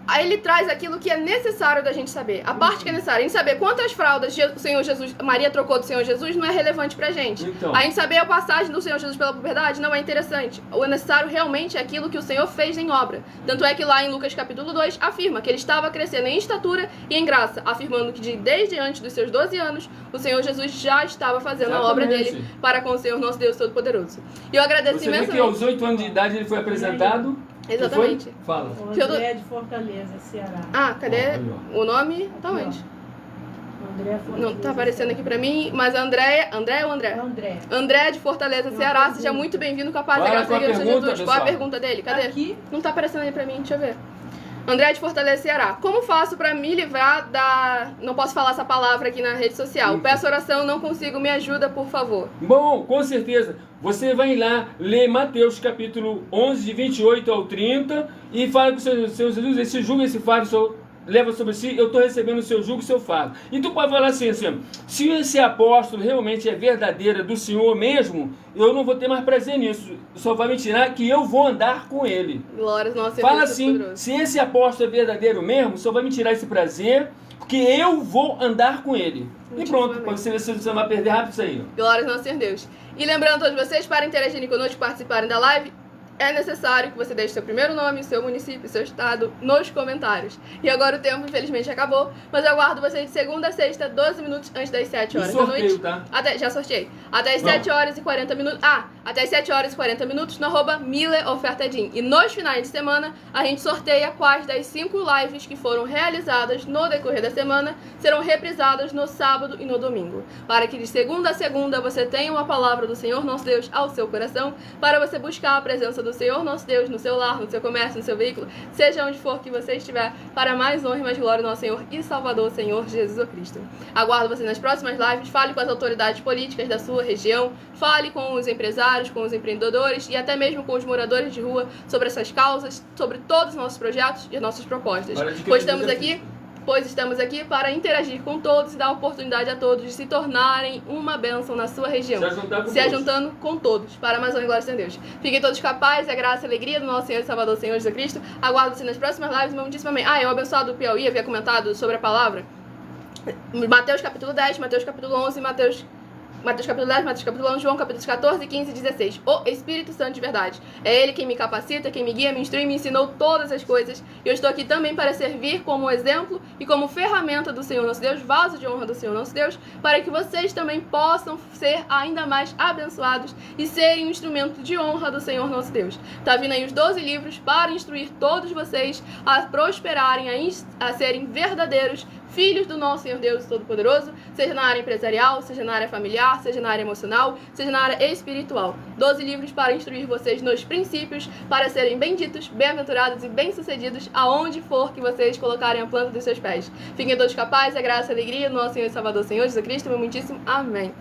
S1: Aí ele traz aquilo que é necessário da gente saber. A parte que é necessária. A gente saber quantas fraldas o Senhor Jesus, Maria trocou do Senhor Jesus não é relevante pra gente.
S4: Então.
S1: A gente saber a passagem do Senhor Jesus pela puberdade não é interessante. O necessário realmente é aquilo que o Senhor fez em obra. Tanto é que lá em Lucas capítulo 2 afirma que ele estava crescendo em estatura e em graça, afirmando que desde antes dos seus 12 anos, o Senhor Jesus já estava fazendo a obra dele para com o Senhor nosso Deus Todo-Poderoso. E eu agradeço
S4: Você vê
S1: imensamente.
S4: que aos 8 anos de idade ele foi apresentado.
S1: Exatamente.
S4: Foi? Fala.
S5: O André de Fortaleza, Ceará.
S1: Ah, cadê o nome? Tá onde?
S5: André Fortaleza,
S1: Não tá aparecendo aqui pra mim, mas a André ou André?
S5: André.
S1: André de Fortaleza, Ceará, seja muito bem-vindo com a paz da graça da Igreja de Jesus. Qual a pergunta dele? Cadê?
S5: Aqui.
S1: Não tá aparecendo aí pra mim, deixa eu ver. André de Fortaleza, Ceará. Como faço pra me livrar da... Não posso falar essa palavra aqui na rede social. Peço oração, não consigo, me ajuda, por favor.
S4: Bom, com certeza. Você vai lá, ler Mateus capítulo 11, de 28 ao 30, e fala com o Senhor Jesus, esse jugo, esse fardo, leva sobre si, eu estou recebendo o seu jugo e o seu fardo. E tu pode falar assim, se esse apóstolo realmente é verdadeiro do Senhor mesmo, eu não vou ter mais prazer nisso. Só vai me tirar que eu vou andar com ele.
S1: Glórias, nossa,
S4: Fala assim, se esse apóstolo é verdadeiro mesmo, só vai me tirar esse prazer, porque eu vou andar com ele. E pronto, quando você não vai perder rápido isso aí.
S1: Glórias, nosso Senhor Deus. E lembrando a todos vocês, para interagirem conosco, participarem da live, é necessário que você deixe seu primeiro nome, seu município, seu estado nos comentários. E agora o tempo, infelizmente, acabou, mas eu aguardo vocês de segunda a sexta, 12 minutos antes das 7 horas da noite.
S4: Tá?
S1: Já sorteei. Até as 7 horas e 40 minutos. Até as 7 horas e 40 minutos no @MillerOfertaDin. E nos finais de semana, a gente sorteia quais das 5 lives que foram realizadas no decorrer da semana serão reprisadas no sábado e no domingo. Para que de segunda a segunda você tenha uma palavra do Senhor nosso Deus ao seu coração, para você buscar a presença do Senhor nosso Deus no seu lar, no seu comércio, no seu veículo, seja onde for que você estiver, para mais honra e mais glória do nosso Senhor e Salvador, Senhor Jesus Cristo. Aguardo você nas próximas lives, fale com as autoridades políticas da sua região, fale com os empresários, com os empreendedores e até mesmo com os moradores de rua sobre essas causas, sobre todos os nossos projetos e nossas propostas. Pois estamos aqui para interagir com todos e dar oportunidade a todos de se tornarem uma bênção na sua região. Se ajuntando com todos, para mais honra e glória de Deus. Fiquem todos capazes, a graça e a alegria do nosso Senhor e Salvador, Senhor Jesus Cristo. Aguardo você nas próximas lives. Muitíssimo amém. O abençoado do Piauí havia comentado sobre a palavra. Mateus capítulo 10, Mateus capítulo 11, Mateus capítulo 10, Mateus capítulo 11, João capítulos 14, 15 e 16. O Espírito Santo de verdade. É Ele quem me capacita, quem me guia, me instrui, me ensinou todas as coisas. E eu estou aqui também para servir como exemplo e como ferramenta do Senhor nosso Deus, vaso de honra do Senhor nosso Deus, para que vocês também possam ser ainda mais abençoados e serem um instrumento de honra do Senhor nosso Deus. Tá vindo aí os 12 livros para instruir todos vocês a prosperarem, a serem verdadeiros filhos do nosso Senhor Deus Todo-Poderoso, seja na área empresarial, seja na área familiar, seja na área emocional, seja na área espiritual. 12 livros para instruir vocês nos princípios, para serem benditos, bem-aventurados e bem-sucedidos aonde for que vocês colocarem a planta dos seus pés. Fiquem todos capazes, a graça e a alegria do nosso Senhor e Salvador, Senhor Jesus Cristo, meu muitíssimo amém.